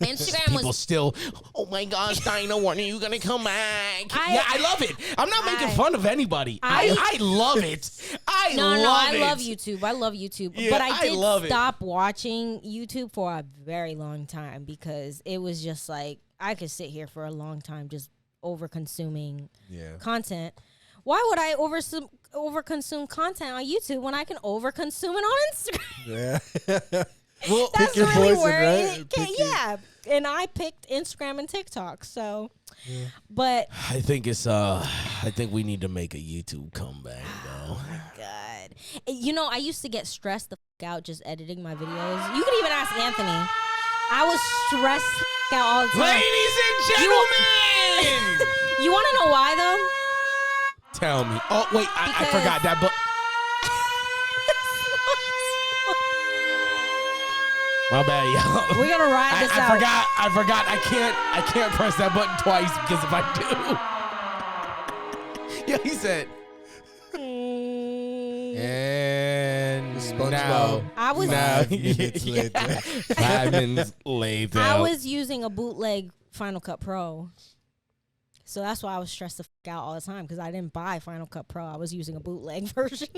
Instagram People was. still, oh my gosh, Dinah, when are you gonna come back? I love it. I'm not making fun of anybody. I- I love it. I No, love I it. love YouTube. I love YouTube. Yeah, but I I did love it. stop watching YouTube for a very long time because it was just like I could sit here for a long time just over consuming Yeah. content. Why would I over consume content on YouTube when I can over consume it on Instagram? Yeah. Well, That's your really poison, where right? it can, yeah. And I picked Instagram and TikTok. So, but I think I think we need to make a YouTube comeback, though. God, you know, I used to get stressed the out just editing my videos. You can even ask Anthony. I was stressed out all the time. Ladies and gentlemen, You want to know why though? tell me. Oh wait, I Because- forgot that. But my bad, y'all. We're gonna ride this out. I forgot. I can't press that button twice because if I do, yeah, he said. And SpongeBob. now, I was- 5 minutes later. 5 minutes later. I was using a bootleg Final Cut Pro. So that's why I was stressed the out all the time because I didn't buy Final Cut Pro. I was using a bootleg version.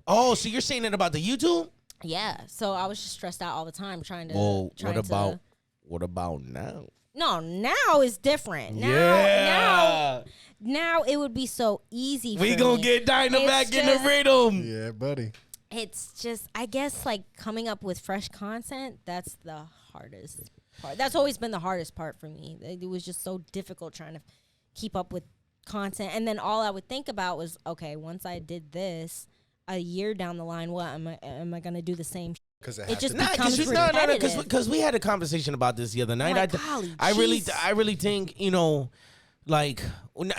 Oh, so you're saying that about the YouTube? Yeah. So I was just stressed out all the time trying to. Well, trying what about now? No, now is different. Now it would be so easy. We for gonna me. get Dinah It's back in the just- rhythm. Yeah, buddy. It's just, I guess, like coming up with fresh content. That's the hardest part. That's always been the hardest part for me. It was just so difficult trying to keep up with content. And then all I would think about was, okay, once I did this, a year down the line, what am I gonna do the same? Because It just Nah, becomes repetitive. because we had a conversation about this the other night. Like, golly, I jeez. really think, you know, like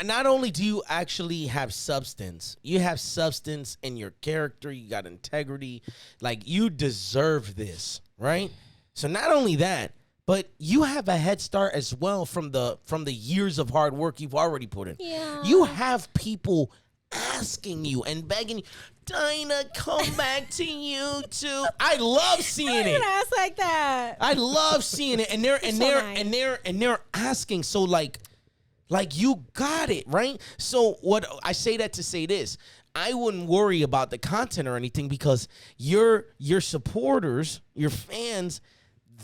not only do you actually have substance, you have substance in your character. You got integrity. Like you deserve this, right? So not only that, but you have a head start as well from the years of hard work you've already put in. Yeah. You have people asking you and begging you, Dinah, come back to YouTube. I love seeing it. Ass like that. I love seeing it, and they're asking. So like you got it right. So what I say that to say this, I wouldn't worry about the content or anything because your supporters, your fans,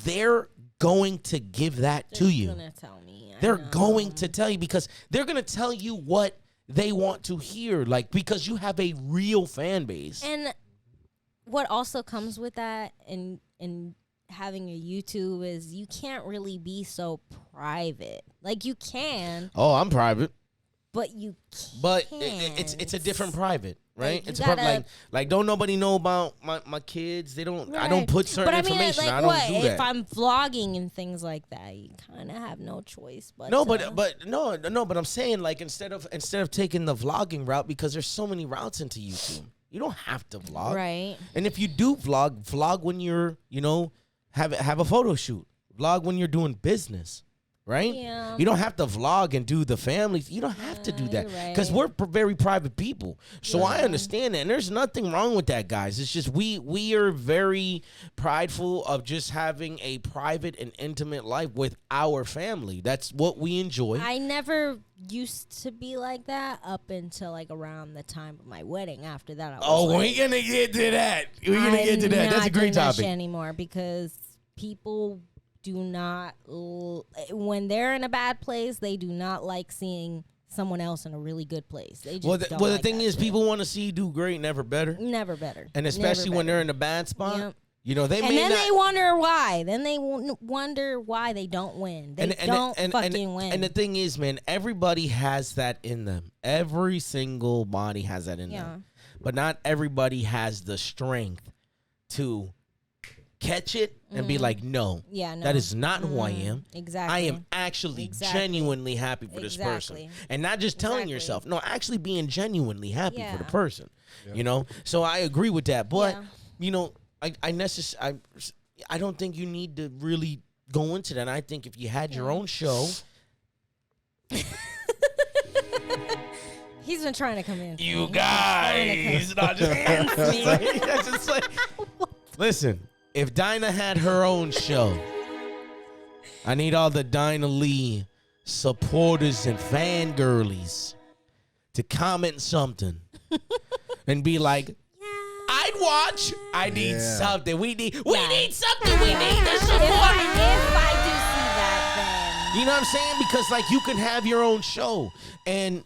they're going to give that to you. Gonna tell me. They're going to tell you because they're gonna tell you what they want to hear, like because you have a real fan base. And what also comes with that and having a YouTube is you can't really be so private. Like you can, Oh, I'm private. but you can't. But it's a different private, right? Like, you it's a gotta- like don't nobody know about my kids. They don't. I don't Right. put certain But I mean, information. like I don't what? do If that. I'm vlogging and things like that, you kind of have no choice. But No, but I'm saying like instead of taking the vlogging route because there's so many routes into YouTube. You don't have to vlog, right. And if you do vlog when you're have a photo shoot. Vlog when you're doing business. Right? Yeah. You don't have to vlog and do the families. You don't have to do that you're because right. we're very private people. So I understand that, and there's nothing wrong with that, guys. It's just we are very prideful of just having a private and intimate life with our family. That's what we enjoy. I never used to be like that up until like around the time of my wedding. After that, I was like, we're gonna get to that. We're gonna get to that. That's a great not topic. anymore because people do not when they're in a bad place, they do not like seeing someone else in a really good place. They just don't The like thing that is, shit. people want to see you do great, never better, never better, and especially Never when better. they're in a bad spot. Yep. You know, they And may then not. they wonder why. Then they wonder why they don't win. They don't fucking win. And the thing is, man, everybody has that in them. Every single body has that in them. But not everybody has the strength to catch it and be like, no, Yeah, no. that is not who I am. Exactly. I am actually genuinely happy for this person. Exactly. And not just telling Exactly. yourself, no, actually being genuinely happy for the Yeah. person. You know? So I agree with that. But, Yeah. you know, I don't think you need to really go into that. I think if you had your own show, He's been trying to come in. you guys, not just like, listen, if Dinah had her own show, I need all the Dinahleigh supporters and fangirlies to comment something and be like, I'd watch. I need something. We need something. We need the support. If I do see that, You know what I'm saying? Because like you can have your own show, and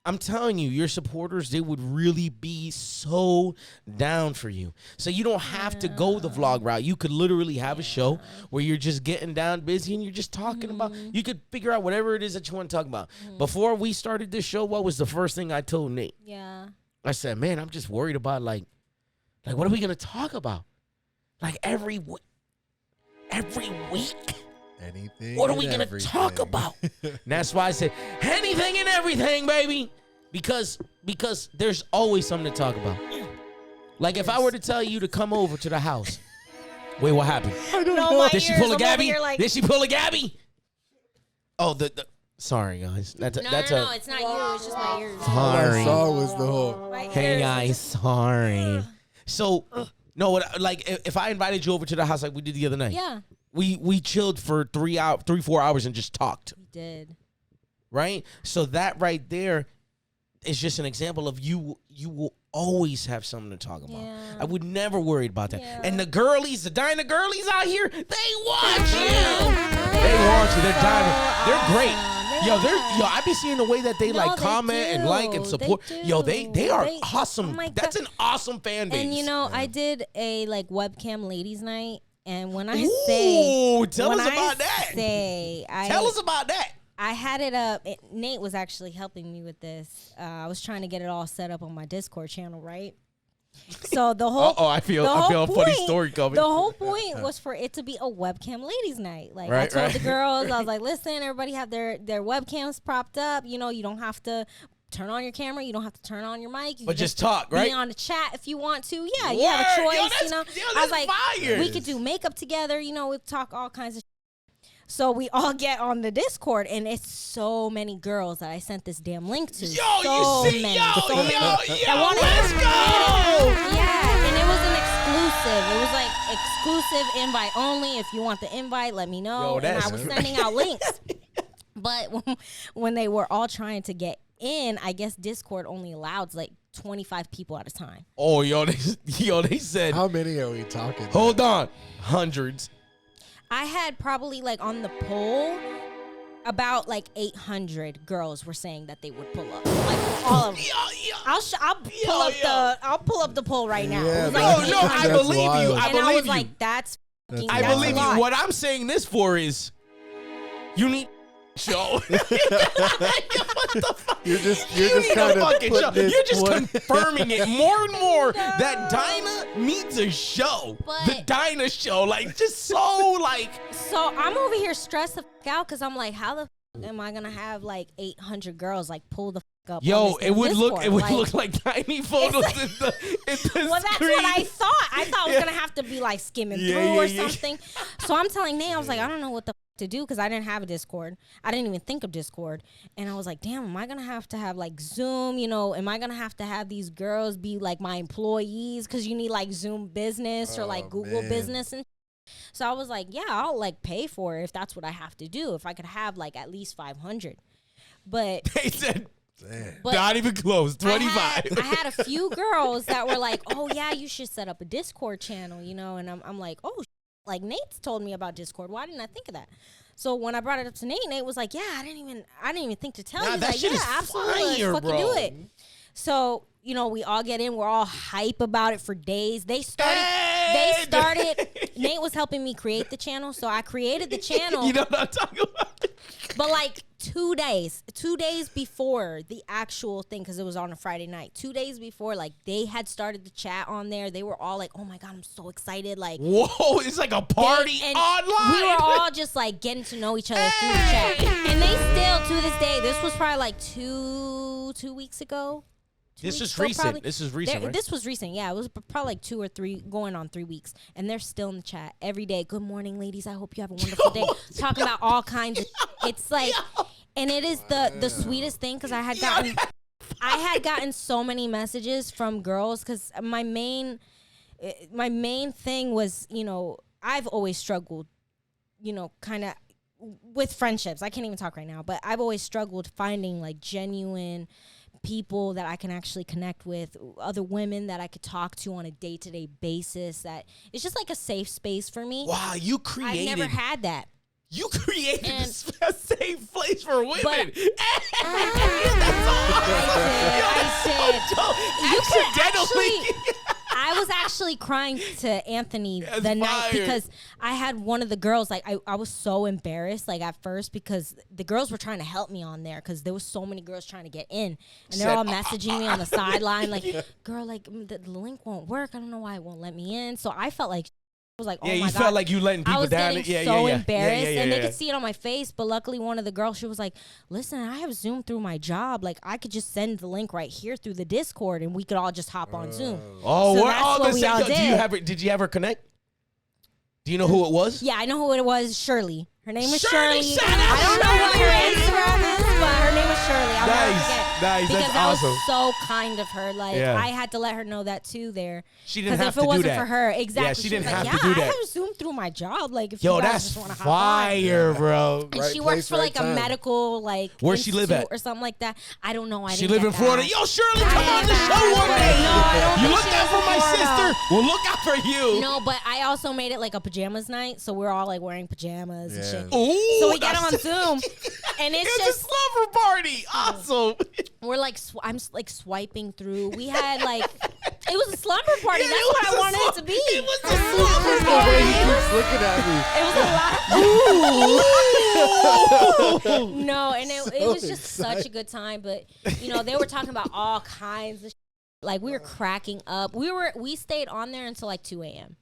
I'm telling you, your supporters, they would really be so down for you. So you don't have to go the vlog route. You could literally have a show where you're just getting down busy and you're just talking about, you could figure out whatever it is that you want to talk about. Before we started this show, what was the first thing I told Nate? Yeah. I said, man, I'm just worried about like what are we going to talk about? Like every week. Anything. What are we going to talk about? And that's why I said anything and everything, baby. Because there's always something to talk about. Like if I were to tell you to come over to the house. Wait, what happened? I don't know. Did she pull a Gabby? Like, Did she pull a Gabby? Oh, the sorry guys. No, it's not you. It's just my ears. All I Sorry. saw was the whole. Hey guys, sorry. So no, like if I invited you over to the house like we did the other night. Yeah. We chilled for 4 hours and just talked. We did. Right? So that right there is just an example of you will always have something to talk about. Yeah. I would never worry about that. Yeah. And the girlies, the Dinah girlies out here, they want you. They want you. They're Dinah. They're great. I be seeing the way that they like comment and like and support. They are awesome. Oh That's an awesome fan base. And you know, I did a like webcam ladies night, and when I tell us about that. Tell us about that. I had it up. Nate was actually helping me with this. I was trying to get it all set up on my Discord channel, right? So the whole I feel a funny story coming. The whole point was for it to be a webcam ladies night. Like I told the girls, I was like, listen, everybody have their webcams propped up. You know, you don't have to turn on your camera. You don't have to turn on your mic. You but just talk, right? Be on the chat if you want to. Yeah, you have a choice. I was like, fire. we could do makeup together. You know, we talk all kinds of. So we all get on the Discord, and it's so many girls that I sent this damn link to. Let's go! Yeah, and it was an exclusive. It was like exclusive invite only. If you want the invite, let me know. And I was sending out links. But when they were all trying to get in, I guess Discord only allows like 25 people at a time. Oh, they said. How many are we talking? Hold on, hundreds. I had probably like on the poll about like 800 girls were saying that they would pull up. Like all of them. I'll pull up the poll right now. Yeah, I believe you. I was like, I believe you. What I'm saying this for is you need show. What the fuck? You're just kind of confirming it more and more that Dinah needs a show. The Dinah show, like just so like. So I'm over here stressed the fuck out because I'm like, how the fuck am I gonna have like 800 girls like pull the fuck up? It would look like tiny photos in the well, that's screen. what I thought. I thought it was gonna have to be like skimming through or something. So I'm telling Nate, I was like, I don't know what the to do because I didn't have a Discord. I didn't even think of Discord. And I was like, damn, am I going to have like Zoom? You know, am I going to have these girls be like my employees? Because you need like Zoom business or like Google business. And so I was like, yeah, I'll like pay for it if that's what I have to do. If I could have like at least 500. But they said, not even close, 25. I had a few girls that were like, oh yeah, you should set up a Discord channel, you know? And I'm like, oh, like Nate's told me about Discord. Why didn't I think of that? So when I brought it up to Nate was like, yeah, I didn't even think to tell you. That like, shit is absolutely, fire, fucking bro. do it. So, you know, we all get in, we're all hype about it for days. They started Nate was helping me create the channel, so I created the channel. You know what I'm talking about? But like 2 days before the actual thing, because it was on a Friday night, 2 days before, like they had started the chat on there. They were all like, oh my God, I'm so excited. Like, whoa, it's like a party online. We were all just like getting to know each other through the chat. And they still, to this day, this was probably like two weeks ago. This is recent. This is recent, right? This was recent, yeah. It was probably like 2 or 3, going on 3 weeks. And they're still in the chat every day. Good morning, ladies. I hope you have a wonderful day. Talking about all kinds of, it's like, and it is the sweetest thing because I had gotten so many messages from girls because my main thing was, you know, I've always struggled, you know, kind of with friendships. I can't even talk right now, but I've always struggled finding like genuine people that I can actually connect with, other women that I could talk to on a day-to-day basis. That it's just like a safe space for me. Wow, you created. I've never had that. You created And- a safe place for women. But- That's all. I did. You could Accidentally. I was actually crying to Anthony That's the night fire. because I had one of the girls, like, I was so embarrassed, like, at first because the girls were trying to help me on there because there was so many girls trying to get in. And they're all messaging me on the sideline, like, girl, like, the link won't work. I don't know why it won't let me in. So I felt like, I was like, oh Yeah, my you God. felt like you letting people I was down. getting Yeah, so yeah, yeah. embarrassed, Yeah, yeah, and they yeah. could see it on my face. But luckily, one of the girls, she was like, "Listen, I have Zoom through my job. Like, I could just send the link right here through the Discord, and we could all just hop on Zoom." Oh, So we're that's all what the we same. all Yo, did. Did you ever connect? Do you know who it was? Yeah, I know who it was. Shirley. Her name is Shirley, Shirley. shout out I don't know what her Shirley. Instagram is, but her name is Shirley. I'll never Nice, forget. nice. Because That's that awesome. was so kind of her. Like, Yeah. I had to let her know that too there. She didn't Because have if it to do wasn't that. for her, exactly. Yeah, she didn't was have like, to do that. I have Zoom through my job. Like, if Yo, you guys that's just want to hop on. fire, bro. And Right she place, works for right like time. a medical like Where'd she live institute at? or something like that. I don't know. I She didn't live get in Florida. that. Yo, Shirley, I come on didn't the get show that. one day. No, I don't You think looked she out lives for in my Florida. sister. We'll look out for you. No, but I also made it like a pajamas night, so we're all like wearing pajamas and Yeah. shit. Ooh, So we get on that's- Zoom, and it's It's just a slumber party. Awesome. we're like I'm like swiping through. We had like it was a slumber party. Yeah, That's it what was I a wanted it to be. It was a slumber The way he party. keeps looking at me. It was a lot. No, and it So was just such a good time. But you know, they were talking about all kinds of like we were cracking up. We stayed on there until like 2 a.m.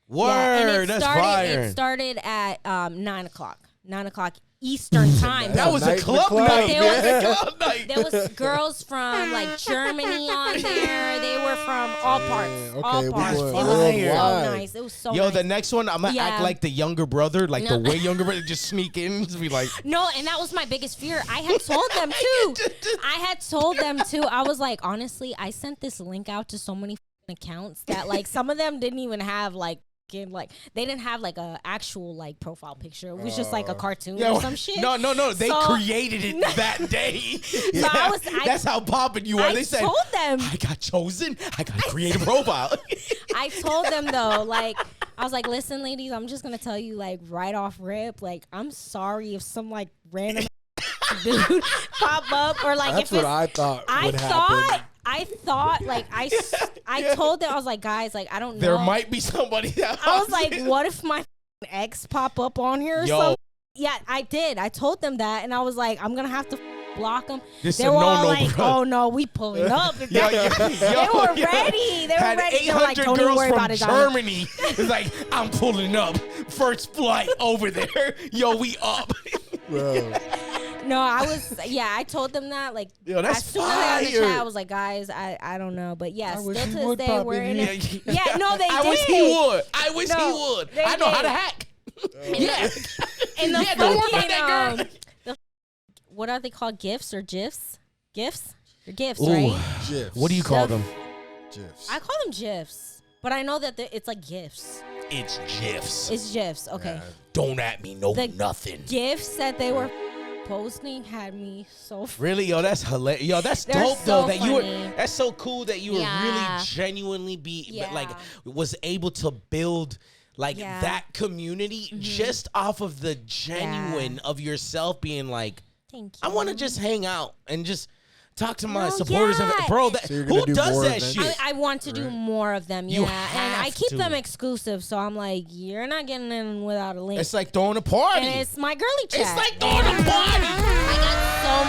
Word, and that's fire. It started at 9 o'clock. 9 o'clock Eastern time. That was a Night in the club club, night. There That was- was a club night. There was girls from like Germany on there. They were from all parts. okay, All we parts. It going was so worldwide. nice. It was so Yo, nice. the next one, I'm gonna Yeah. act like the younger brother, like No. the way younger brother, just sneak in and be like, No, and that was my biggest fear. I had told them too. I was like, honestly, I sent this link out to so many accounts that like some of them didn't even have like they didn't have like a actual like profile picture. It was just like a cartoon yo, or some shit. no, they So- created it that day. So That's how popping you are. I They said, told them. I got chosen. I got to create a profile. I told them though, like I was like, listen, ladies, I'm just gonna tell you like right off rip, like I'm sorry if some like random dude pop up or like That's if what it's, I thought would happen. I thought like I told them I was like, guys, like I don't know. There might be somebody that I was like, what if my ex pop up on here or Yo. something? Yeah, I did. I told them that, and I was like, I'm gonna have to block them. This They a were all no-no, like, bro. oh no, we pulling up. Yo, They were ready. They were Had ready. They were like, 800 don't even girls worry from about it, Donna. Germany. It's like, I'm pulling up. First flight over there. Yo, we up. Bro. No, I told them that. Like, Yo, that's as soon as I got in the fire. chat, I was like, guys, I don't know. But yeah, I still wish to he this would day, pop we're in in here. it. Yeah, no, they I did. wish he would. I wish he No, would. they I know how to did. hack. Yeah. And the Yeah, don't worry fucking, about that girl. what are they called? GIFs or GIFs? GIFs? They're GIFs, Ooh. right? GIFs. What do you call The- them? GIFs. I call them GIFs, but I know that it's like GIFs. It's GIFs. It's GIFs. Okay. Yeah. Don't at me. No, The nothing. GIFs that they were posting had me so. Really, yo, that's hilarious. Yo, that's They're dope so though. That you were. funny. That's so cool that you were Yeah. really genuinely like Yeah. was able to build like Yeah. that community just off of the genuine of yourself being like, Thank you. I want to just hang out and just talk to my No, supporters of yeah. it, bro. That, So you're gonna who do does more that events? shit? I want to do more of them, You yeah. And I have keep to. them exclusive, so I'm like, you're not getting in without a link. It's like throwing a party. And it's my girly chat. It's like throwing a party. I got so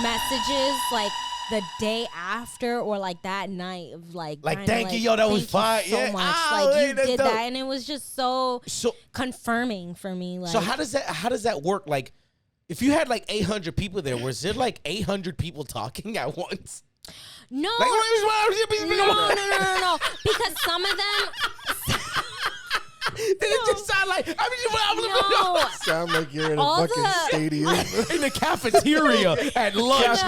many messages like the day after or like that night of like kinda thank you, yo, that was fire. thank you so Yeah. much. Oh, like hey, you that's did dope. that, and it was just so So confirming for me. Like, So how does that work? Like, if you had like 800 people there, was there like 800 people talking at once? no, Like, no, because some of them, Did it just sound like no, Sound like you're in a All fucking the- stadium. in the cafeteria at lunch?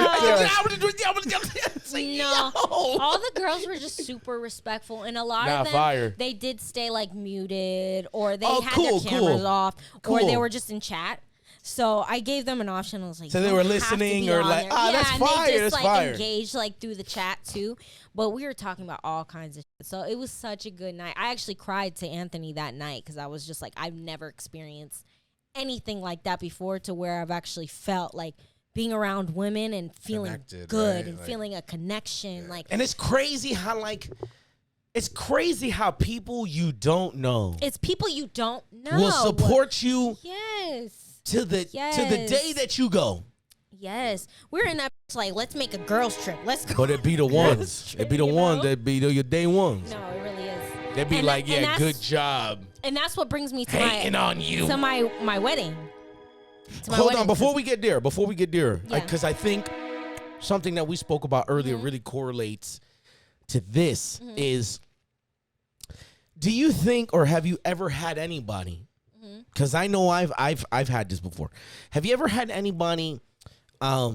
No, all the girls were just super respectful, and a lot Nah, of them fire. they did stay like muted, or they Oh, had cool, their cameras cool. off, or they Cool. were just in chat. So I gave them an option. I was like, So you they don't were have to listening be or on like, there. ah, yeah, that's and fire, they just that's like fire. engaged like through the chat too. But we were talking about all kinds of shit. So it was such a good night. I actually cried to Anthony that night because I was just like, I've never experienced anything like that before, to where I've actually felt like being around women and feeling Connected, good right? and Like, feeling a connection. Like, And it's crazy how people you don't know it's people you don't know will support you Yes. to the day that you go. Yes. We're in that like, let's make a girls trip. Let's go. But it be the ones. It be the You ones know? that be your day ones. No, it really is. They be And like, that- and yeah, that's- good job. And that's what brings me to Hating on you. my wedding. To my Hold wedding, on, before 'cause- we get there, Yeah. because I think something that we spoke about earlier really correlates to this is, do you think, or have you ever had anybody, because I know I've had this before, have you ever had anybody, have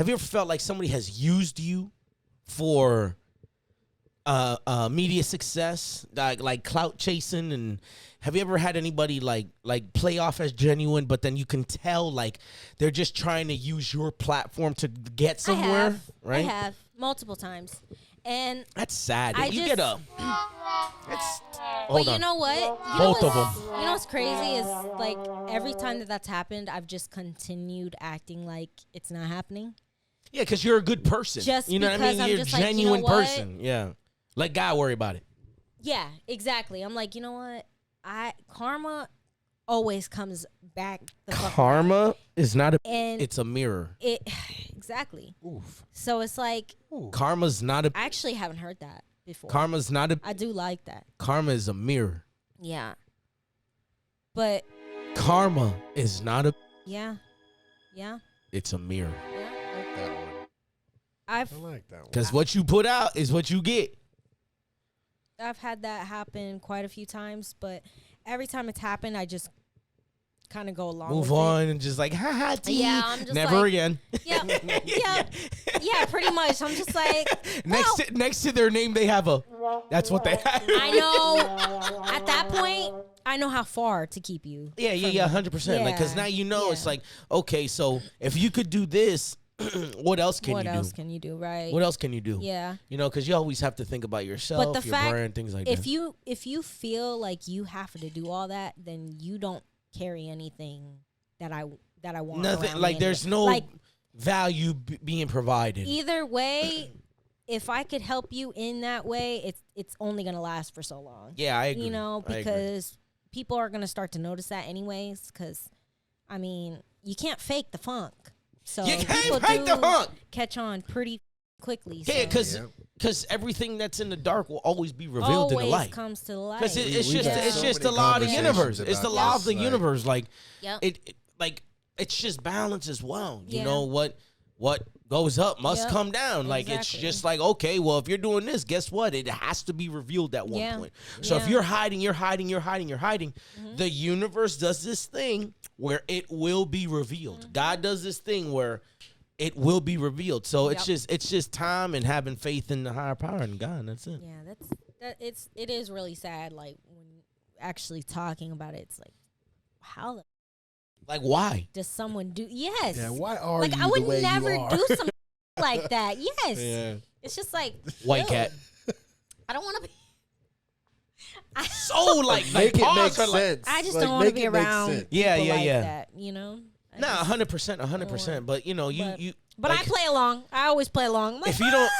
you ever felt like somebody has used you for media success, like clout chasing? And have you ever had anybody like play off as genuine, but then you can tell like they're just trying to use your platform to get somewhere? I have multiple times. And That's sad. I You just- get a. It's. but Hold you on. know what? Both of them. You know what's crazy is, like, every time that's happened, I've just continued acting like it's not happening. Yeah, because you're a good person. Just you know what I because mean? I'm You're a just like, you know genuine what? person. Yeah. Let God worry about it. Yeah, exactly. I'm like, you know what? Karma always comes back. The fuck Karma is not a. And It's a mirror. it exactly. Oof. So it's like, Karma's not a. I actually haven't heard that before. Karma's not a. I do like that. Karma is a mirror. Yeah. But Karma is not a. yeah. Yeah. It's a mirror. Yeah. I like that one. I've I like that one. Because what you put out is what you get. I've had that happen quite a few times, but every time it's happened, I just kind of go along Move with on and just like, haha, T. Yeah, I'm just Never like- again. it. Yeah, pretty much. I'm just like, Next to their name, they have a. That's what they have. I know at that point, I know how far to keep you. Yeah, 100%. Like, because now you know it's Yeah. like, okay, so if you could do this, what else can What you else do? can you do, right? What else can you do? Yeah. You know, because you always have to think about yourself, But the your fact, brand, things like if that. you feel like you have to do all that, then you don't carry anything that I want. Nothing, around like me there's anyway. no like value being provided. either way. If I could help you in that way, it's only gonna last for so long. Yeah, I agree. You know, I agree. because people are gonna start to notice that anyways. Because I mean, you can't fake the funk. So You can't people fake the do funk. catch on pretty quickly. Yeah, so because everything that's in the dark will always be revealed in the always light. comes to the light. Because it's We've just had it's so just many the law of the conversations universe. It's the about law of this, the like- universe. Like Yep. it like it's just balance as well. You Yeah. know what goes up must Yep. come down. Like it's Exactly. just like, okay, well, if you're doing this, guess what? It has to be revealed at one Yeah. point. So if Yeah. you're hiding, the universe does this thing where it will be revealed. God does this thing where it will be revealed. So it's just time and having faith in the higher power and God. That's it. Yeah, it is really sad. Like when actually talking about it, it's like, how the Like why? does someone do? Yes. Yeah, why are like you I the would way never you are? do something like that. Yes. Yeah. It's just like White ew. cat. I don't want to be. So like Make it pause make for, like- sense. I just Like, don't want to make be it make around. sense. Yeah, people yeah, like yeah. That, you know. I Nah, just- 100%, 100%. But you know, you. But like, I play along. I always play along. I'm like, if you don't,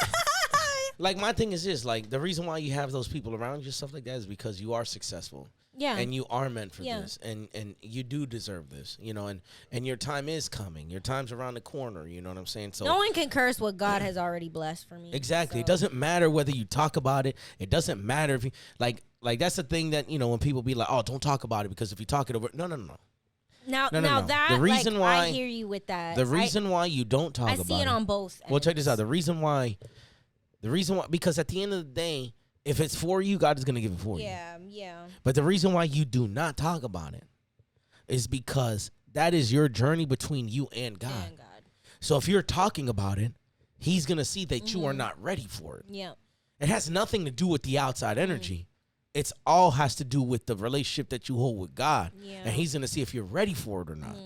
like, my thing is this: like, the reason why you have those people around you, stuff like that, is because you are successful. yeah. And you are meant for Yeah. this, and you do deserve this, you know, and your time is coming. Your time's around the corner. You know what I'm saying? So no one can curse what God has already blessed for me. exactly, it so. doesn't matter whether you talk about it. It doesn't matter if you like that's the thing that when people be like, oh, don't talk about it because if you talk it over, no. Now, No, no, now no. that The reason like, why- I hear you with that. The reason why you don't talk I about see it on both. Well, check this out. ends. The reason why, because at the end of the day, if it's for you, God is going to give it for you. Yeah. But the reason why you do not talk about it is because that is your journey between you and God. And God. So if you're talking about it, He's going to see that you are not ready for it. Yeah. It has nothing to do with the outside energy. It's all has to do with the relationship that you hold with God. Yeah. And He's going to see if you're ready for it or not.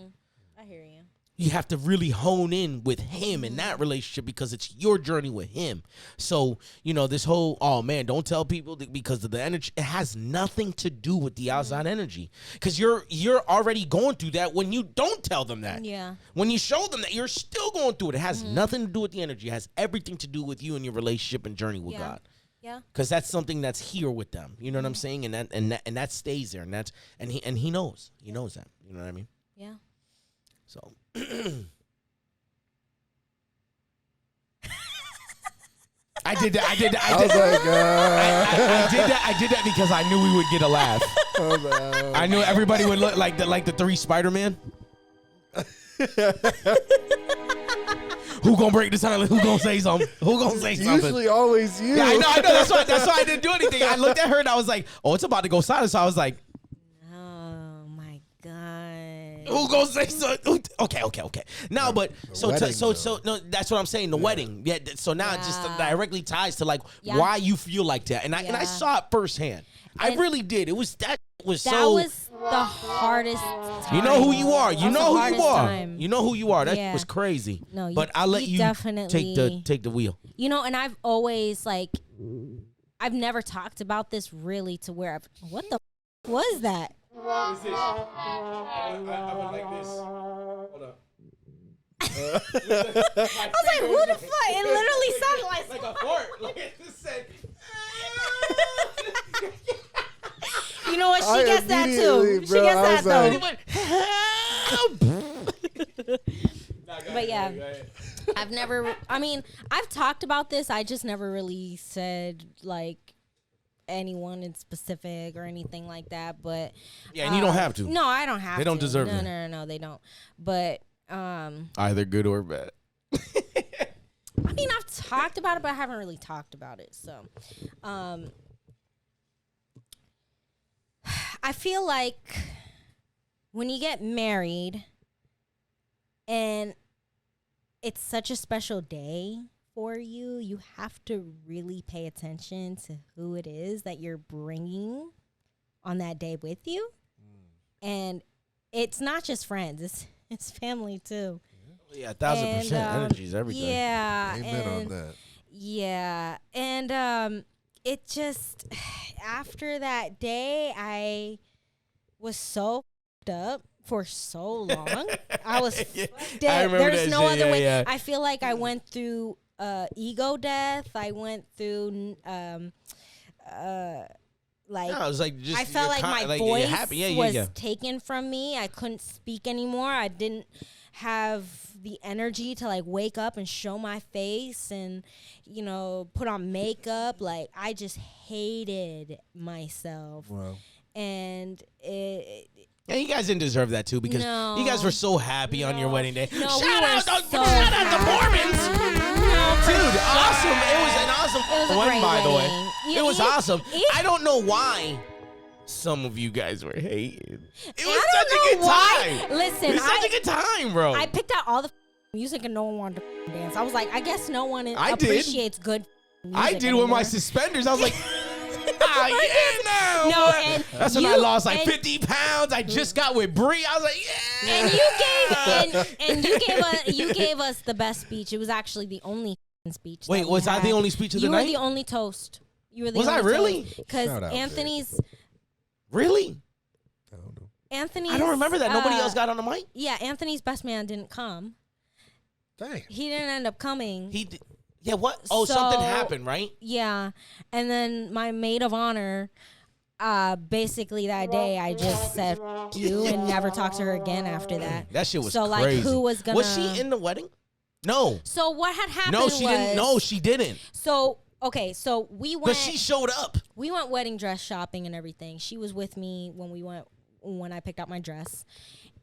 I hear you. you have to really hone in with him in that relationship because it's your journey with him. So, you know, this whole, oh man, don't tell people because of the energy. It has nothing to do with the outside energy because you're already going through that when you don't tell them that. Yeah. When you show them that, you're still going through it. It has nothing to do with the energy. It has everything to do with you and your relationship and journey with God. Yeah. Because that's something that's here with them. You know what I'm saying? And that stays there. And he knows. He knows that. You know what I mean? Yeah. So I did that. I did that because I knew we would get a laugh. I knew everybody would look like the 3 Spider-Man. Who gonna break the silence? Who gonna say something? Who gonna say something? Usually always you. Yeah, I know. That's why I didn't do anything. I looked at her and I was like, oh, it's about to go silent. So I was like, oh my God. who gonna say something? Okay. Now, but so no, that's what I'm saying. The wedding. Yeah. So now it just directly ties to like why you feel like that, and I saw it firsthand. I really did. It was that was the hardest time. You know who you are. You know who you are. Time. You know who you are. That was crazy. No, but I'll let you definitely take the wheel. You know, and I've always I've never talked about this really to where what the was that? What is this? I would like this. Hold up. I was like, who the fuck? It literally sounded like a fart. Like it just said. You know what? She gets that too. She gets that though. But yeah, I've talked about this. I just never really said like anyone in specific or anything like that. But yeah, and you don't have to. No, I don't have to. They don't deserve it. No, they don't. But either good or bad. I mean, I've talked about it, but I haven't really talked about it. So, I feel like when you get married and it's such a special day for you, you have to really pay attention to who it is that you're bringing on that day with you. And it's not just friends, it's family too. Yeah, 1,000% energy is everything. Yeah. Amen on that. Yeah. And it just, after that day, I was so f***ed up for so long. I was dead. There's no other way. Yeah. I feel like I went through ego death. I went through like, no, it was like just I felt like my voice was taken from me. I couldn't speak anymore. I didn't have the energy to like wake up and show my face and, you know, put on makeup. Like, I just hated myself. Wow. And yeah, you guys didn't deserve that too because you guys were so happy on your wedding day. No, shout out the Mormons. Dude, awesome. It was an awesome one, by the way. It was awesome. I don't know why some of you guys were hating. It was such a good time. Listen, it was such a good time, bro. I picked out all the music and no one wanted to dance. I was like, I guess no one appreciates good music I did anymore. with my suspenders. I was like, that's when I lost like 50 pounds. I just got with Bree. I was like, yeah. And you gave us the best speech. It was actually the only speech. Wait, was I the only speech of the night? You were the only toast. Was I really? Because Anthony's. Really? I don't know. Anthony's. I don't remember that. Nobody else got on the mic? Yeah, Anthony's best man didn't come. Dang. He didn't end up coming. He did. Yeah, what? Oh, something happened, right? Yeah. And then my maid of honor, basically that day, I just said, F you, and never talked to her again after that. That shit was so, crazy. Like, who was gonna... Was she in the wedding? No. So what had happened didn't. No, she didn't. So, okay, so we went... But she showed up. We went wedding dress shopping and everything. She was with me when I picked out my dress.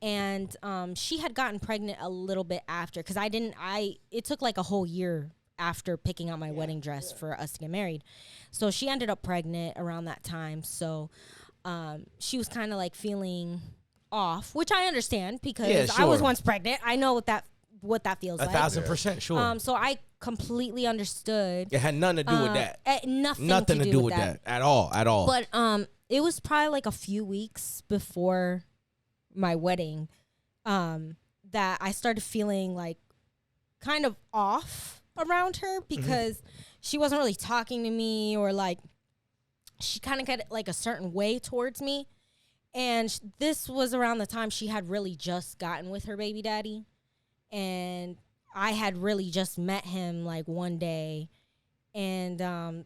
And she had gotten pregnant a little bit after, because it took like a whole year after picking out my wedding dress for us to get married. So she ended up pregnant around that time. So she was kind of like feeling off, which I understand because I was once pregnant. I know what that feels like. 1,000% sure. So I completely understood. It had nothing to do with that. Nothing to do with that at all. But it was probably like a few weeks before my wedding that that I started feeling like kind of off around her because she wasn't really talking to me, or like she kind of got like a certain way towards me. And this was around the time she had really just gotten with her baby daddy. And I had really just met him like one day. And I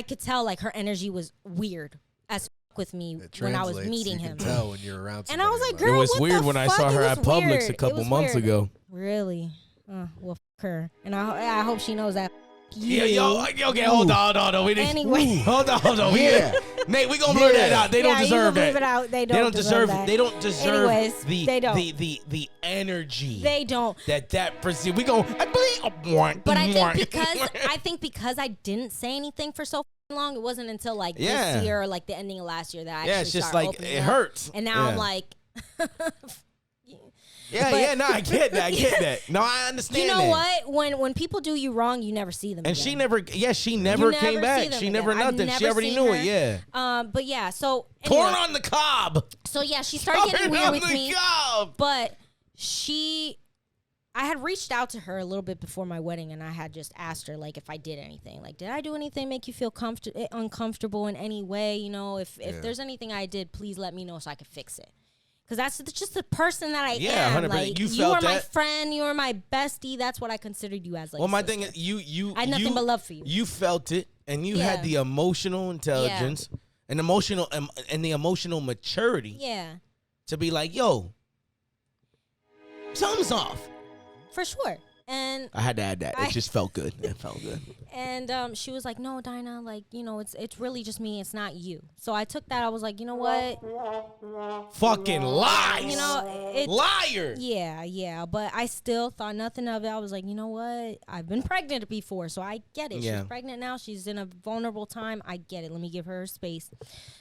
could tell like her energy was weird as with me when I was meeting him. You can tell when you're around and I was like, girl, it was what weird the when fuck? I saw her It at was Publix weird. a couple months ago. Really? Well, f her. And I hope she knows that. Yeah, okay, hold on. We didn't. Anyway. Hold on. Yeah. Nate, we gonna blur that out. They don't deserve that. Leave it out. They don't deserve that. They don't deserve Anyways, they don't. the energy. They don't. That proceed. We go. I believe. But I think because I didn't say anything for so long, it wasn't until like this year or like the ending of last year that I actually it's just started like opening it up. hurts. And now I'm like. No, I get that. No, I understand. You know that. what? When people do you wrong, you never see them. And again. she never came back. She never nothing. She already knew it. Yeah. But yeah, so anyway, corn on the cob. So yeah, she started getting weird with me. Cob. But I had reached out to her a little bit before my wedding, and I had just asked her like if I did anything. Like, did I do anything make you feel uncomfortable in any way? You know, if there's anything I did, please let me know so I can fix it. Because that's just the person that I am. 100%. Like, you are my friend. You are my bestie. That's what I considered you as. Like, well, my thing is, I had nothing but love for you. You felt it, and you had the emotional intelligence and the emotional maturity. Yeah. To be like, yo, something's off. For sure. And I had to add that. It just felt good. It felt good. And she was like, no, Dinah, like, you know, it's really just me. It's not you. So I took that. I was like, you know what? Fucking lies. You know, liar. Yeah. But I still thought nothing of it. I was like, you know what? I've been pregnant before, so I get it. Yeah. She's pregnant now. She's in a vulnerable time. I get it. Let me give her space.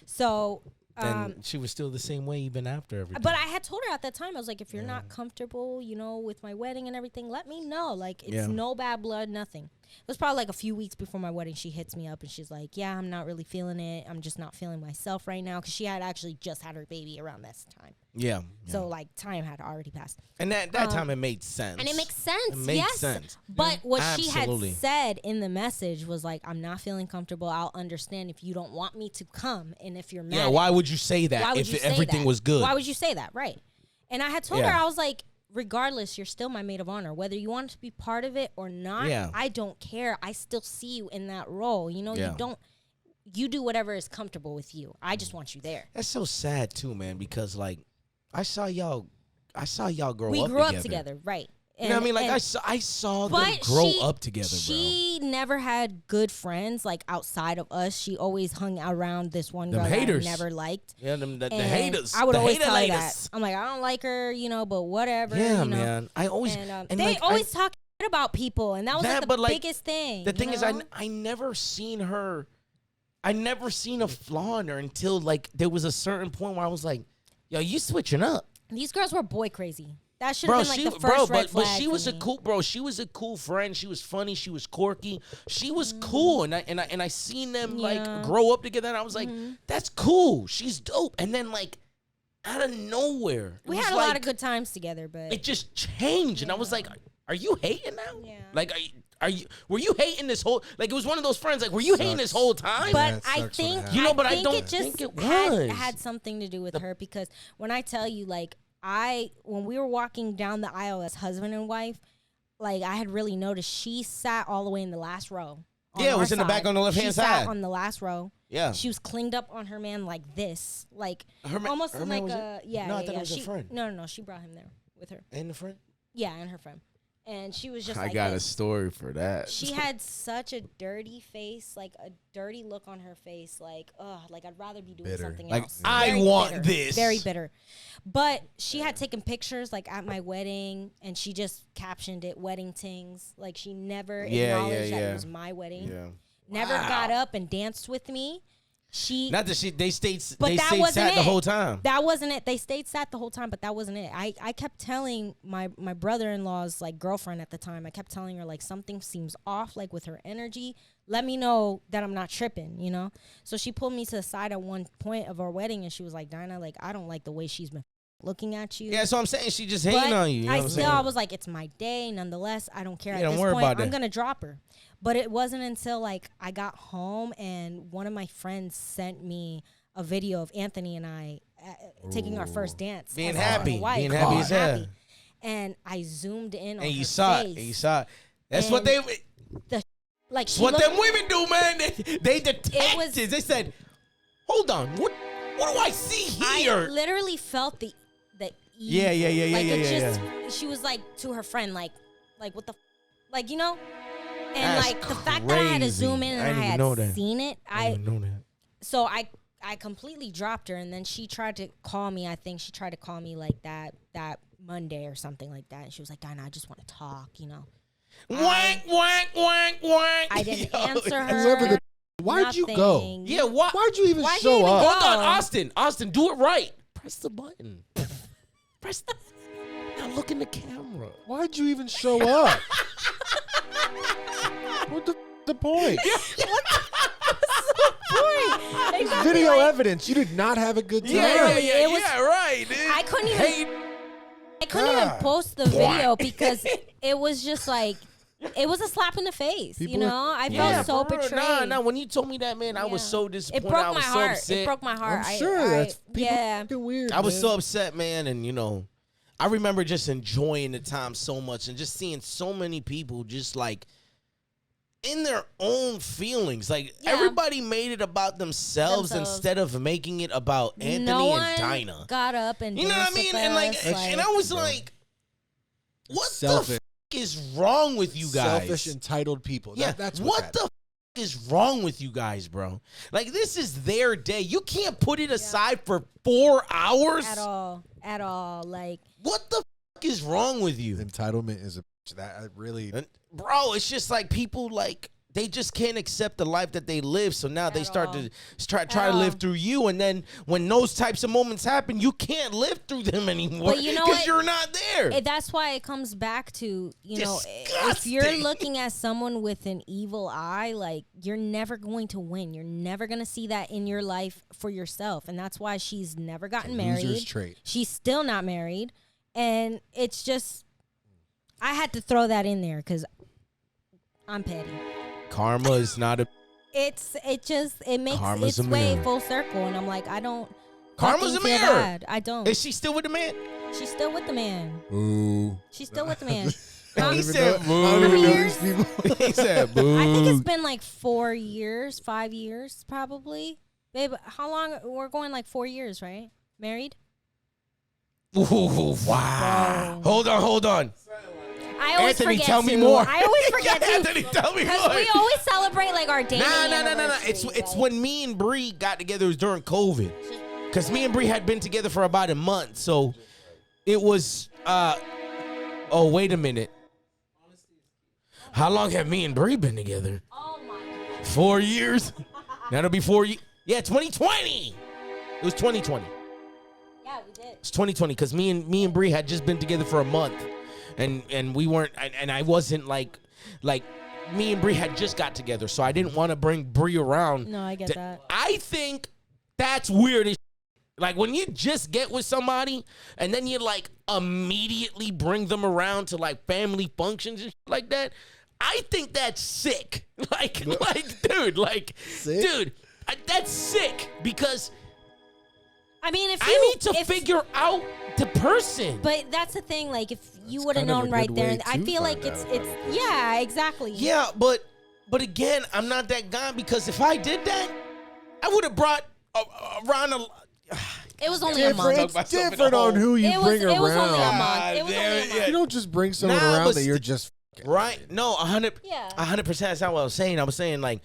So... and she was still the same way even after everything. But I had told her at that time, I was like, if you're not comfortable, you know, with my wedding and everything, let me know. Like, it's no bad blood, nothing. It was probably like a few weeks before my wedding. She hits me up and she's like, yeah, I'm not really feeling it. I'm just not feeling myself right now. Because she had actually just had her baby around this time. Yeah. So, like, time had already passed. And that time it made sense. And it makes sense. It made sense. But what she had said in the message was like, I'm not feeling comfortable. I'll understand if you don't want me to come. And if you're mad. Yeah, why would you say that if everything was good? Why would you say that? Right. And I had told her, I was like, regardless, you're still my maid of honor. Whether you want to be part of it or not, I don't care. I still see you in that role. You know, you do whatever is comfortable with you. I just want you there. That's so sad too, man, because like I saw y'all grow up together. We grew up together, right. You know what I mean? Like I saw them grow up together, bro. She never had good friends like outside of us. She always hung around this one girl that I never liked. Yeah, the haters. I would always tell her that. I'm like, I don't like her, you know, but whatever. Yeah, you know? Man. I always and they always talk about people, and that was like the biggest thing. The thing is, I never seen her. I never seen a flaw in her until like there was a certain point where I was like, yo, you switching up. These girls were boy crazy. That should have been like the first red flag but she was a cool bro. She was a cool friend. She was funny. She was quirky. She was cool, and I seen them like grow up together. And I was like, that's cool. She's dope. And then like out of nowhere, we had a lot of good times together, but it just changed. And I was like, are you hating now? Yeah. Like were you hating this whole, like it was one of those friends, like were you hating this whole time? But I think, but I don't it just think it was. had something to do with her, because when I tell you, like, when we were walking down the aisle as husband and wife, like I had really noticed she sat all the way in the last row. Yeah, it was in the back on the left-hand side. She sat on the last row. Yeah. She was clinged up on her man like this, like almost her like a, yeah. No, I thought it was a friend. No, she brought him there with her. And the friend? Yeah, and her friend. And she was just I got a story for that. She had such a dirty face, like a dirty look on her face, like, like I'd rather be doing something else. I want this. Very bitter. But she had taken pictures, like, at my wedding, and she just captioned it, wedding tings. Like, she never acknowledged that it was my wedding. Yeah. Never got up and danced with me. They stayed sat the whole time. That wasn't it. They stayed sat the whole time, but that wasn't it. I kept telling my brother-in-law's like girlfriend at the time, I kept telling her like something seems off, like with her energy. Let me know that I'm not tripping, you know? So she pulled me to the side at one point of our wedding and she was like, Dinah, like I don't like the way she's been looking at you. Yeah, so I'm saying she just hating on you. You know what I'm saying? I was like, it's my day. Nonetheless, I don't care. Yeah, At don't this worry point, about I'm that. gonna drop her. But it wasn't until like I got home and one of my friends sent me a video of Anthony and I taking our first dance, Being as happy, a wife, being happy as hell. And I zoomed in on And her you saw face. it. And you saw it. That's what And they. Like That's she what looked, them women do, man. They detectives. They said, "Hold on, what do I see here?" I literally felt the Yeah. like she was like to her friend, like what the, like, you know, and That's like the fact that I had to zoom in and I didn't even know had that. seen it, I didn't know that. so I completely dropped her, and then she tried to call me. I think she tried to call me like that Monday or something like that, and she was like, "Dinah, I just want to talk," you know. Wank. I didn't answer her. Whoever why'd you go? Nothing. Yeah, why? Why'd you even Why'd you show even up? go? Hold on, Austin, do it right. Press the button. Press the. Now look in the camera. Why'd you even show up? What the point? Exactly, Video like, evidence. You did not have a good time. It was- right. I couldn't even post the video because it was just like, it was a slap in the face. People you know, I Yeah, felt so for real. betrayed. Nah, when you told me that, man, I was Yeah. so disappointed. It broke I was my so heart. upset. It broke my heart. I'm sure that's people yeah. fucking weird. I was man. so upset, man, and you know, I remember just enjoying the time so much and just seeing so many people just like in their own feelings. Like everybody made it about themselves instead of making it about Anthony No one and Dinah. got up and You know what I danced mean? with And like, us, and I was like, what selfish. the is wrong with you guys? Selfish, entitled people. Yeah, That's what the is wrong with you guys, bro? Like, this is their day. You can't put it aside for 4 hours at all. Like, what the is wrong with you? Entitlement is that really, Bro, it's just like people like they just can't accept the life that they live. So now they start to try to live through you, and then when those types of moments happen, you can't live through them anymore. But you know because what? you're not there. That's why it comes back to, you know, if Disgusting. you're looking at someone with an evil eye, like, you're never going to win. You're never going to see that in your life for yourself. And that's why she's never gotten married. loser's trait. She's still not married. And it's just, I had to throw that in there because I'm petty. Karma is not a. It makes Karma's its a way mirror. full circle, and I'm like, I don't. Karma's fucking a feel mirror. bad. I don't. Is she still with the man? She's still with the man. Ooh. She's still with the man. He I said, don't even know years? these people. He said, boo. I think it's been like 4 years, 5 years, probably. Babe, how long? We're going like 4 years, right? Married? Ooh, wow. Hold on. I always Anthony, forget tell me too. more. I always forget too. Anthony, tell me Because more. we always celebrate like our dating Nah. anniversary, It's like- when me and Bree got together. It was during COVID. Because me and Bree had been together for about a month. So it was, oh, wait a minute. How long have me and Bree been together? Oh my God. 4 years? That'll be 4 years. Yeah, 2020. It was 2020. Yeah, we did. It's 2020 because me and Bree had just been together for a month, and we weren't, and I wasn't like me and Bree had just got together, so I didn't want to bring Bree around. No, I get that. I think that's weird. Like when you just get with somebody and then you like immediately bring them around to like family functions and shit like that. I think that's sick. Dude, that's sick because. I mean, if you I need to figure out the person. But that's the thing. Like, if you would have kind of known a right good there, way I to feel like find it's out. yeah, exactly. Yeah, but again, I'm not that guy because if I did that, I would have brought around a. It was only a month. It's different on who you It was bring only a around. month. It was only a month. You don't just bring someone Nah, around but that you're just right. No, 100. Yeah. 100%. That's not what I was saying. I was saying like,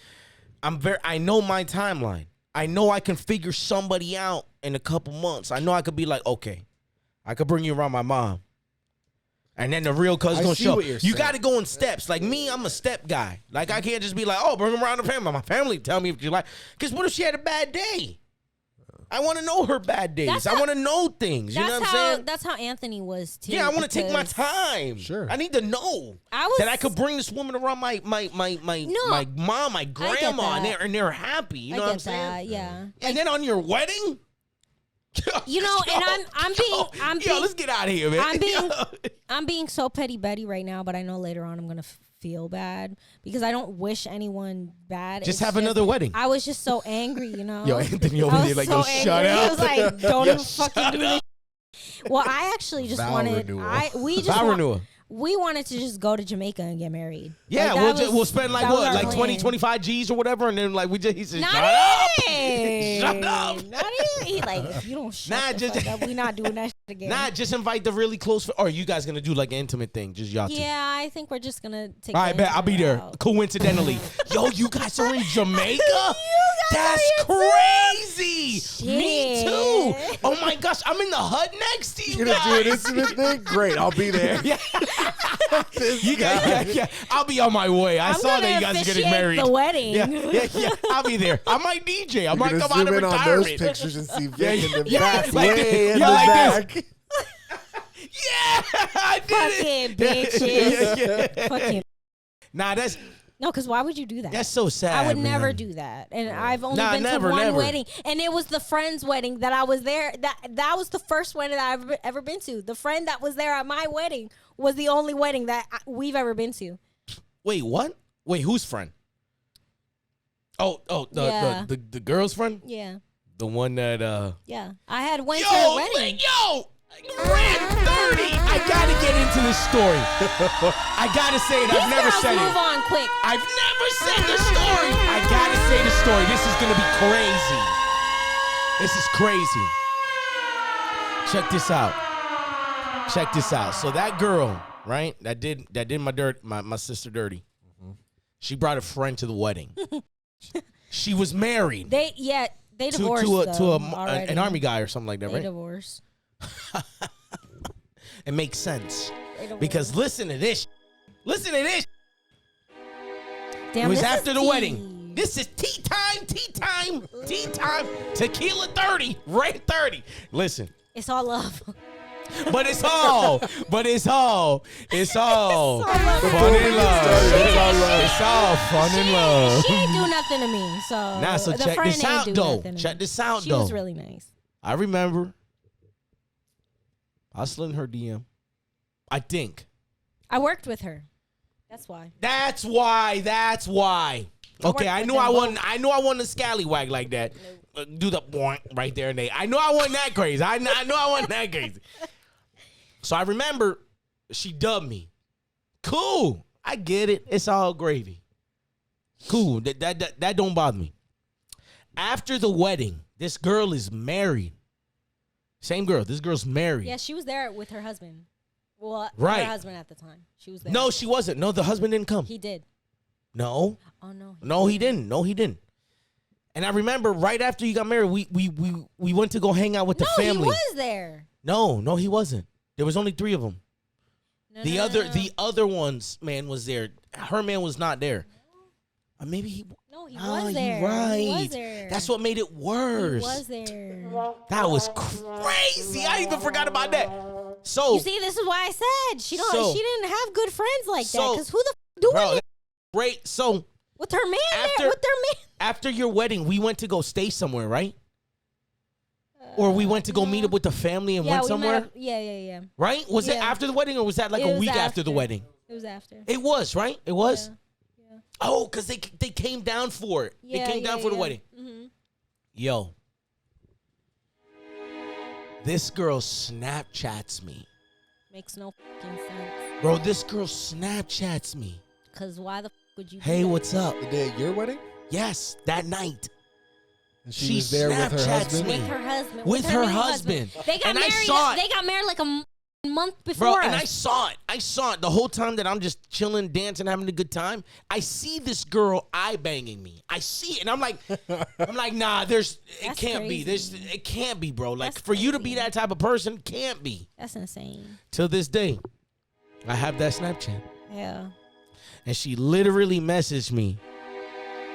I know my timeline. I know I can figure somebody out in a couple months. I know I could be like, okay, I could bring you around my mom. And then the real cousin's I gonna see show. what you're You saying. got to go in steps. Like me, I'm a step guy. Like I can't just be like, oh, bring him around the family. My family tell me if you like. Because what if she had a bad day? I want to know her bad days. I want to know things. You know what I'm saying? That's how Anthony was too. Yeah, I want to take my because time. Sure. I need to know that I could bring this woman around my mom, my grandma, that. and they're happy. You know I what I'm get saying? that. Yeah. And then on your wedding, You know, and I'm being, let's get out of here, man. I'm being so petty Betty right now, but I know later on I'm gonna feel bad because I don't wish anyone bad. Just have another wedding. I was just so angry, you know. Yo, Anthony over there like, yo, shut up. He was like, don't even fucking do this. Well, I actually just we wanted to just go to Jamaica and get married. Yeah, like, we'll spend like what, like 20, 25 G's or whatever, and then like he said, not shut even. up. Not even. He like, if you don't shut the fuck up, we not doing that shit again. Nah, just invite the really close. Or are you guys gonna do like an intimate thing, just y'all two? Yeah, I think we're just gonna take. All right, bet I'll be there. Coincidentally, yo, you guys are in Jamaica. That's crazy. Shit. Me too. Oh my gosh, I'm in the hut next to you You're guys. gonna do an intimate thing? Great, I'll be there. Yeah. Yeah. I'll be on my way. I saw that you guys are getting married. The wedding. Yeah. I'll be there. I might DJ. I might come out of zoom in on those retirement. pictures and see Vic in the Yeah, back, like way this. in Yeah, the like back. Yeah, I did Fucking bitches. Yeah. Fucking. Nah, that's No, because why would you do that? so sad. I would man. never do that. And I've only been never, to one never. wedding. And it was the friend's wedding that I was there. That was the first wedding that I've ever been to. The friend that was there at my wedding was the only wedding that we've ever been to. Wait, what? Wait, whose friend? The girl's friend? Yeah. The one that Yeah. I had went to her wedding. ran 30. I gotta get into this story. I gotta say it. I've never said move it. on quick. I've never said the story. I gotta say the story. This is gonna be crazy. This is crazy. Check this out. So that girl, right? That did my sister dirty. She brought a friend to the wedding. She was married. They divorced to already. an army guy or something like that, They right? divorced. It makes sense because listen to this. Damn, It was this after is the tea. wedding. This is tea time. Tequila 30, Ray 30. Listen, It's all love. but it's all fun and love. It's all fun and love. She ain't do nothing to me. So, Nah, so the check friend this ain't out, do though. nothing to Check me. this out, She though. was really nice. I remember I slid in her DM. I think. I worked with her. That's why. That's why. Okay, I worked knew with I them wasn't. I knew I wasn't a scallywag like that. Do the boink right there and there. I know I wasn't that crazy. I know I wasn't that crazy. So I remember she dubbed me. Cool. I get it. It's all gravy. Cool. That don't bother me. After the wedding, this girl is married. Same girl. This girl's married. Yeah, she was there with her husband. Well, Right. her husband at the time. She was there. No, she wasn't. No, the husband didn't come. He did. No. Oh no. No, he didn't. And I remember right after you got married, we went to go hang out with the family. He was there. No, he wasn't. There was only 3 of them. No, The no, other no, no. the other one's man was there. Her man was not there. Maybe he. No, he Oh, was you there. right. He was there. That's what made it worse. He was there. That was crazy. I even forgot about that. So You see, this is why I said she didn't have good friends like that. So- Because who the doing bro, it great. So with her man after- there? With their man? after your wedding, we went to go stay somewhere, right? Or we went to go meet up with the family and went we somewhere, met up- Yeah. right? Was it Yeah. after the wedding or was that like It a was week after the after. wedding? It was after. It was, right? It was. Yeah. Oh, because they came down for it. They came down for the wedding. Mm-hmm. Yo, this girl Snapchats me. Makes no fucking sense. Bro, this girl Snapchats me. Because why the would you do Hey, that? what's up? The day of your wedding? Yes, that night. And She was there with her Snapchats husband? me. With her husband. With her new husband. They got And I married. saw it. They got married like a month before Bro, us. and I saw it the whole time that I'm just chilling, dancing, having a good time. I see this girl eye banging me. I see it, and I'm like, nah. It That's can't be. crazy. It can't be, bro. Like That's for you to be crazy. that type of person, can't be. That's insane. Till this day, I have that Snapchat, Yeah. and she literally messaged me,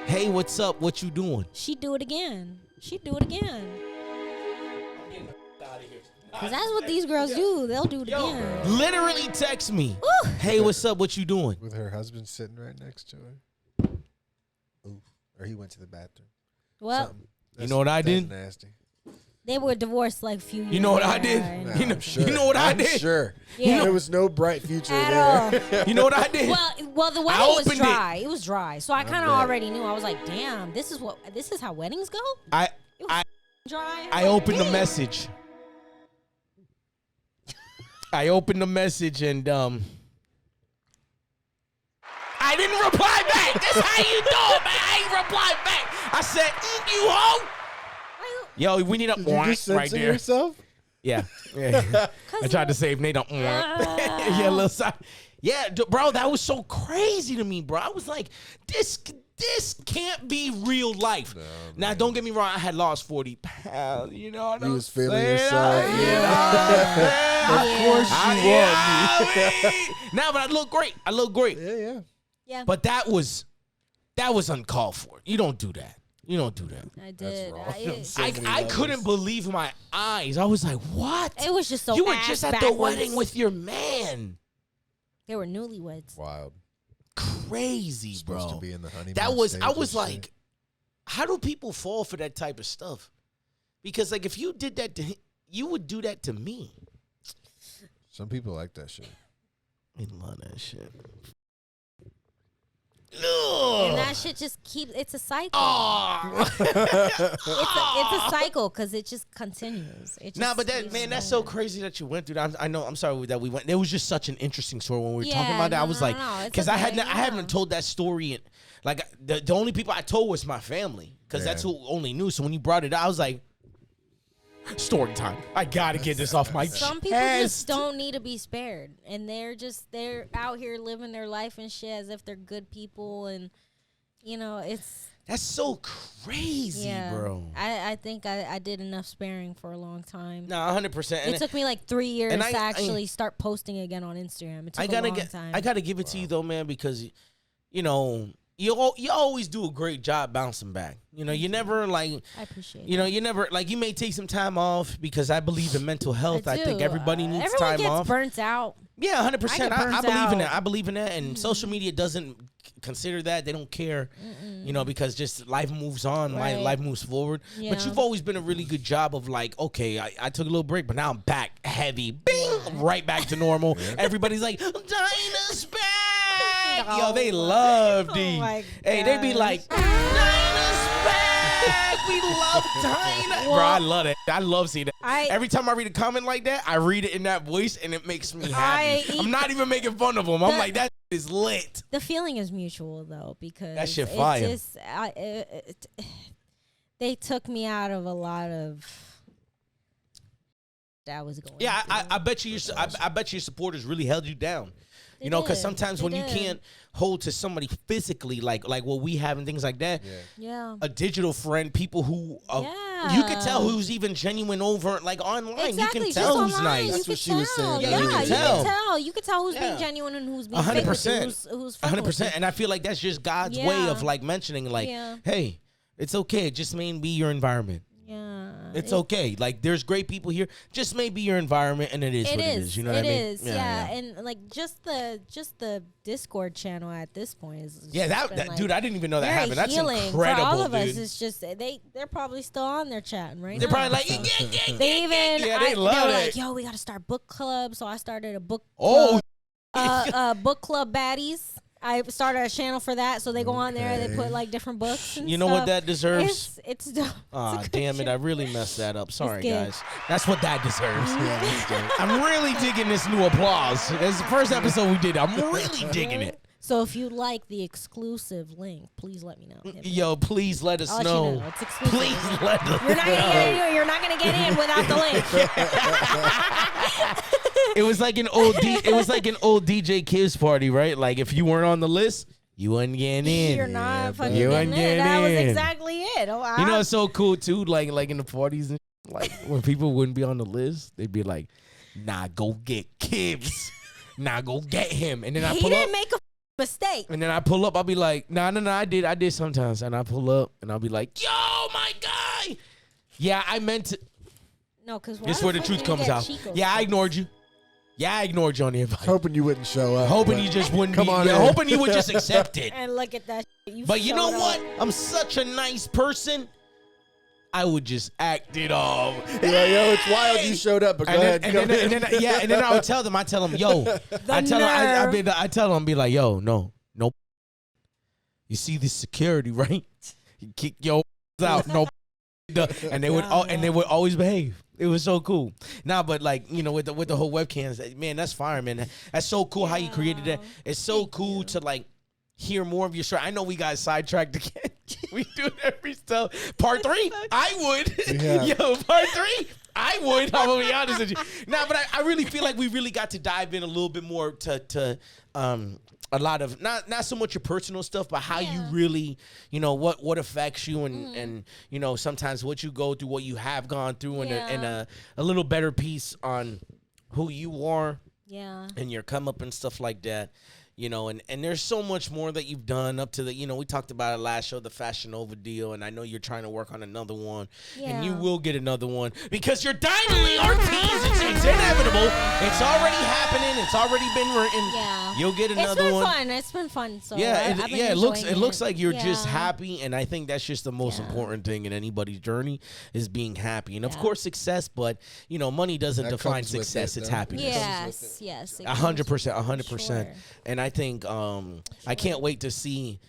"Hey, what's up? What you doing?" She'd do it again. Because that's what these girls do. They'll do it again. Literally text me, Ooh. "Hey, what's up? What you doing?" With her husband sitting right next to her. Ooh. Or he went to the bathroom. Well, Something. You know what I That's did? nasty. They were divorced like a few years. You know what I later. did? Nah, You know, I'm sure. you know what I I'm did? Sure. Yeah. There was no bright future At there. all. You know what I did? Well, the wedding was opened it. dry. It was dry, so I kind of bet. already knew. I was like, "Damn, this is how weddings go." I Dry. I opened the message. I opened the message and I didn't reply back. That's how you do it, man. I ain't replied back. I said, you hoe. Yo, we need a Did you just right censor there. yourself? Yeah. I tried to save Nate. Yeah, little side. Yeah, bro, that was so crazy to me, bro. I was like, this can't be real life. No, now, don't get me wrong. I had lost 40 pounds. You know what I'm saying? You was feeling yourself. Yeah. Of course you want me. Now, but I look great. Yeah. Yeah, But that was uncalled for. You don't do that. You don't do that. I did. I couldn't believe my eyes. I was like, what? It was just so. You were just at the backwards. wedding with your man. They were newlyweds. Wild. Crazy, Supposed bro. to be in the honeymoon That was. I stage was and like, shit. how do people fall for that type of stuff? Because like, if you did that to him, you would do that to me. Some people like that shit. I love that shit. And that shit just keeps. It's a cycle. Oh. It's a cycle because it just continues. It just Nah, but that keeps man, that's going. so crazy that you went through that. I know. I'm sorry that we went. It was just such an interesting story when we were talking Yeah, about that. I no, was no, like, no, it's because okay, I haven't told that story. And like the only people I told was my family because that's who only knew. So when you brought it out, I was like, story time. I gotta get this off my chest. Some people just don't need to be spared, and they're out here living their life and shit as if they're good people, and you know That's so crazy, bro. I think I did enough sparing for a long time. No, 100%. It took me like 3 years and to actually start posting again on Instagram. It took a long time. I gotta give it to you though, man, because you know you always do a great job bouncing back. You know, you never like. I appreciate. You know, you never like. You may take some time off because I believe in mental health. I think everybody needs time Everyone off. gets burnt out. Yeah, 100%. I believe in that. I believe in that. And social media doesn't consider that. They don't care, you know, because just life moves on. Right. Life moves forward. Yeah. But you've always been a really good job of like, okay, I took a little break, but now I'm back heavy. Bing! Right back to normal. Everybody's like, Dinah's back. Yo, they love D. my Hey, they be like, Dinah's back. We love Dinah. Bro, I love it. I love seeing that. Every time I read a comment like that, I read it in that voice, and it makes me happy. I'm not even making fun of them. I'm like, that is lit. The feeling is mutual though, because That shit fire. They took me out of a lot of that was going. Yeah, through. I bet you. I bet your supporters really held you down. You know, because sometimes when you can't hold to somebody physically, like what we have and things like that, a digital friend, people who you could tell who's even genuine over like online. Exactly, you can tell who's online, nice. That's what she was saying. Yeah, you can tell. You can tell who's being genuine and who's being 100%. fake with you, who's 100%. And I feel like that's just God's way of like mentioning, like, hey, it's okay. It just may be your environment. Yeah, It's okay. Like, there's great people here. Just maybe your environment, and it is what it is. You know what I mean? It is. Yeah. And like just the Discord channel at this point is that like, dude. I didn't even know that very happened. That's healing incredible, for all of dude. us. It's just they're probably still on there chatting right They're now. probably like, They even they love they were it. like, yo, we got to start book club. So I started a book Oh, book club baddies. I started a channel for that, so they go on there, they put like different books. And you know stuff. what that deserves? It's dope. Ah, damn it! I really messed that up. Sorry, good. guys. That's what that deserves. I'm really digging this new applause. It's the first episode we did. I'm really digging it. So if you like the exclusive link, please let me know. Yo, please let us I'll let know. you know. It's exclusive. Please let us You're not gonna get in without the link. It was like an old DJ Kivz party, right? Like if you weren't on the list, you wasn't getting in. You're not fucking You getting wasn't in. getting That was in. exactly it. Oh, You know, it's so cool too. Like in the parties, and like when people wouldn't be on the list, they'd be like, "Nah, go get Kivz. Nah, go get him." And then I he pull didn't up, make a mistake. and then I pull up. I'll be like, "Nah, I did sometimes." And I pull up, and I'll be like, "Yo, my guy." Yeah, I meant to. No, because This is where the truth comes out. Yeah, I ignored you. Yeah, I ignored you on the invite. Hoping you wouldn't show up. Hoping you just wouldn't come be. on Yeah, in. hoping you would just accept it. And look at that. But you know what? I'm such a nice person. I would just act it off. Yo, it's wild you showed up, but go ahead. And then I would tell them, yo, I tell them, be like, yo, no. You see this security, right? You kick your out, no. And they would always behave. It was so cool. Nah, but like, you know, with the whole webcams, man, that's fire, man. That's so cool how you created that. It's so cool to like hear more of your story. I know we got sidetracked again. We do it every stuff. Part 3, I would. Yeah. Yo, part 3, I would. I'm gonna be honest with you. Nah, but I really feel like we really got to dive in a little bit more to a lot of not so much your personal stuff, but how you really, you know, what affects you and you know, sometimes what you go through, what you have gone through, and a little better piece on who you are, and your come up and stuff like that. You know, and there's so much more that you've done up to the, you know, we talked about it last show, the Fashion Nova deal, and I know you're trying to work on another one, and you will get another one because you're Dinahleigh Ortiz. It's inevitable. It's already happening. It's already been written. Yeah. You'll get another one. It's been fun. So it looks like you're just happy, and I think that's just the most important thing in anybody's journey is being happy, and of course success. But you know, money doesn't define success; it's happiness. Yes, 100%. And I think I can't wait to see,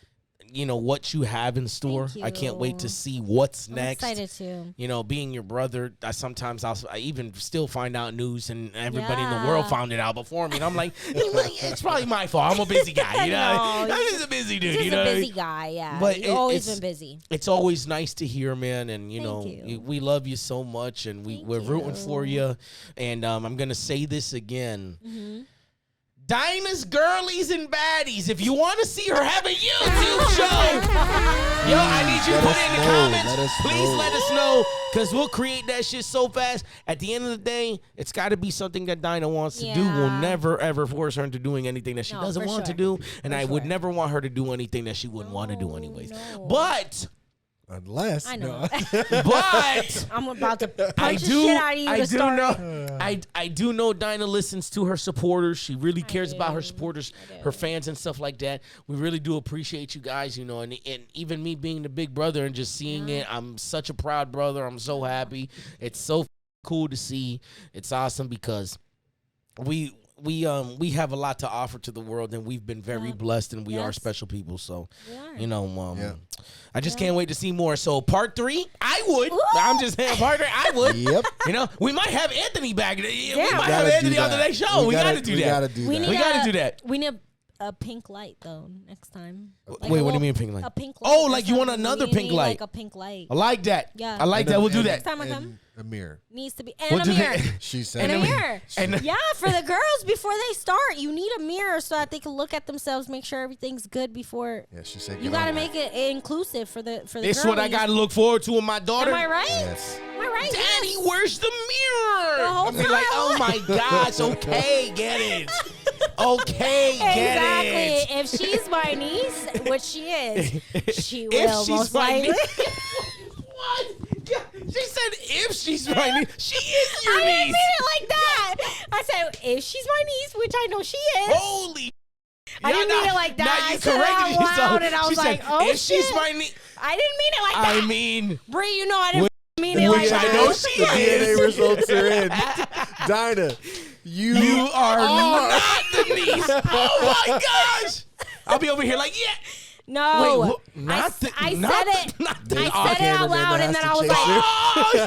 you know, what you have in store. I can't wait to see what's next. I'm excited too. You know, being your brother, I even still find out news, and everybody in the world found it out before me. And I'm like, it's probably my fault. I'm a busy guy. You know, I'm just a busy dude. Just a busy guy. Yeah, but you've always been busy. It's always nice to hear, man. And you know, we love you so much, and we're rooting for you. And I'm gonna say this again. Mm-hmm. Dinah's Girlies and Baddies. If you want to see her have a YouTube show, yo, I need you to put it in the comments. Please let us know, because we'll create that shit so fast. At the end of the day, it's got to be something that Dinah wants to do. We'll never, ever force her into doing anything that she doesn't want to do. And I would never want her to do anything that she wouldn't want to do anyways. But... unless I know, but I'm about to punch the shit out of you. I do know Dinah listens to her supporters. She really cares about her supporters, her fans, and stuff like that. We really do appreciate you guys, you know, and even me being the big brother and just seeing it. I'm such a proud brother. I'm so happy. It's so cool to see. It's awesome because we have a lot to offer to the world, and we've been very blessed, and we are special people. So, you know, I just can't wait to see more. So part 3, I would. I'm just saying, part 3, I would. Yep. You know, we might have Anthony back. We might have Anthony on the next show. We got to do that. We got to do that. We need a pink light though next time. Like wait, what do you mean pink light? A pink light. Oh, like you want another pink light? Like a pink light. I like that. Yeah, I like that. We'll do that. Next time I come, a mirror needs to be and a mirror. She said and a mirror. Yeah, for the girls before they start, you need a mirror so that they can look at themselves, make sure everything's good before. Yeah, she said you gotta make it inclusive for the. This is what I gotta look forward to with my daughter. Am I right? Yes. Am I right? Daddy, where's the mirror? I mean, like, oh my gosh. Okay, get it. Okay, get it. Exactly. If she's my niece, which she is, she will most likely. What? She said if she's my niece. She is your niece. I didn't mean it like that. I said if she's my niece, which I know she is. Holy. I didn't mean it like that. Now I you said it out corrected yourself. loud, and I was like, oh, if she's my niece. I didn't mean it like that. I mean. Bree, you know I didn't mean it like that. I know she is. DNA results are in. Dinah, you are not the niece. Oh my gosh. I'll be over here like, yeah. No, wait, I said it out loud, and then I was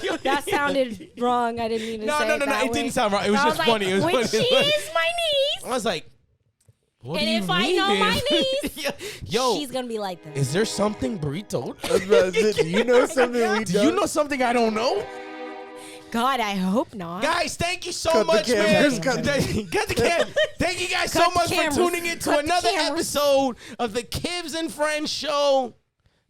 like, that sounded wrong. I didn't mean to say it that way. It didn't sound wrong. It was just funny. It was funny. She is my niece. I was like, what do you and if I know my niece, yo, she's going to be like this. Is there something Bree told? Do you know something we don't? Do you know something I don't know? God, I hope not. Guys, thank you so much, man. Cut the camera. Thank you guys so much for tuning in to another episode of the Kivz and Friends show.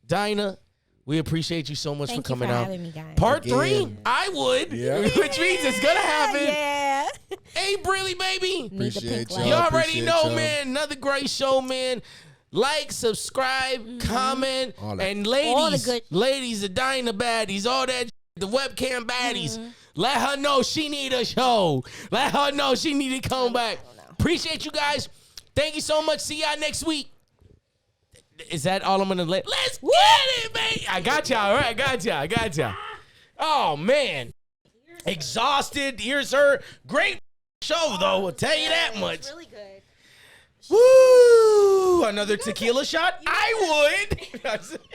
Dinah, we appreciate you so much for coming out. Having me, guys. Part 3, I would, which means it's gonna happen. Yeah. A-Brilly, baby. Appreciate y'all. You already know, man. Another great show, man. Like, subscribe, comment, and ladies, the Dinah baddies, all that. The webcam baddies. Let her know she need a show. Let her know she need to come back. Appreciate you guys. Thank you so much. See y'all next week. Is that all I'm gonna let? Let's get it, man. I got y'all. All right, I got y'all. Oh, man. Exhausted. Ears hurt. Great show, though. I'll tell you that much. It's really good. Woo! Another tequila shot? I would.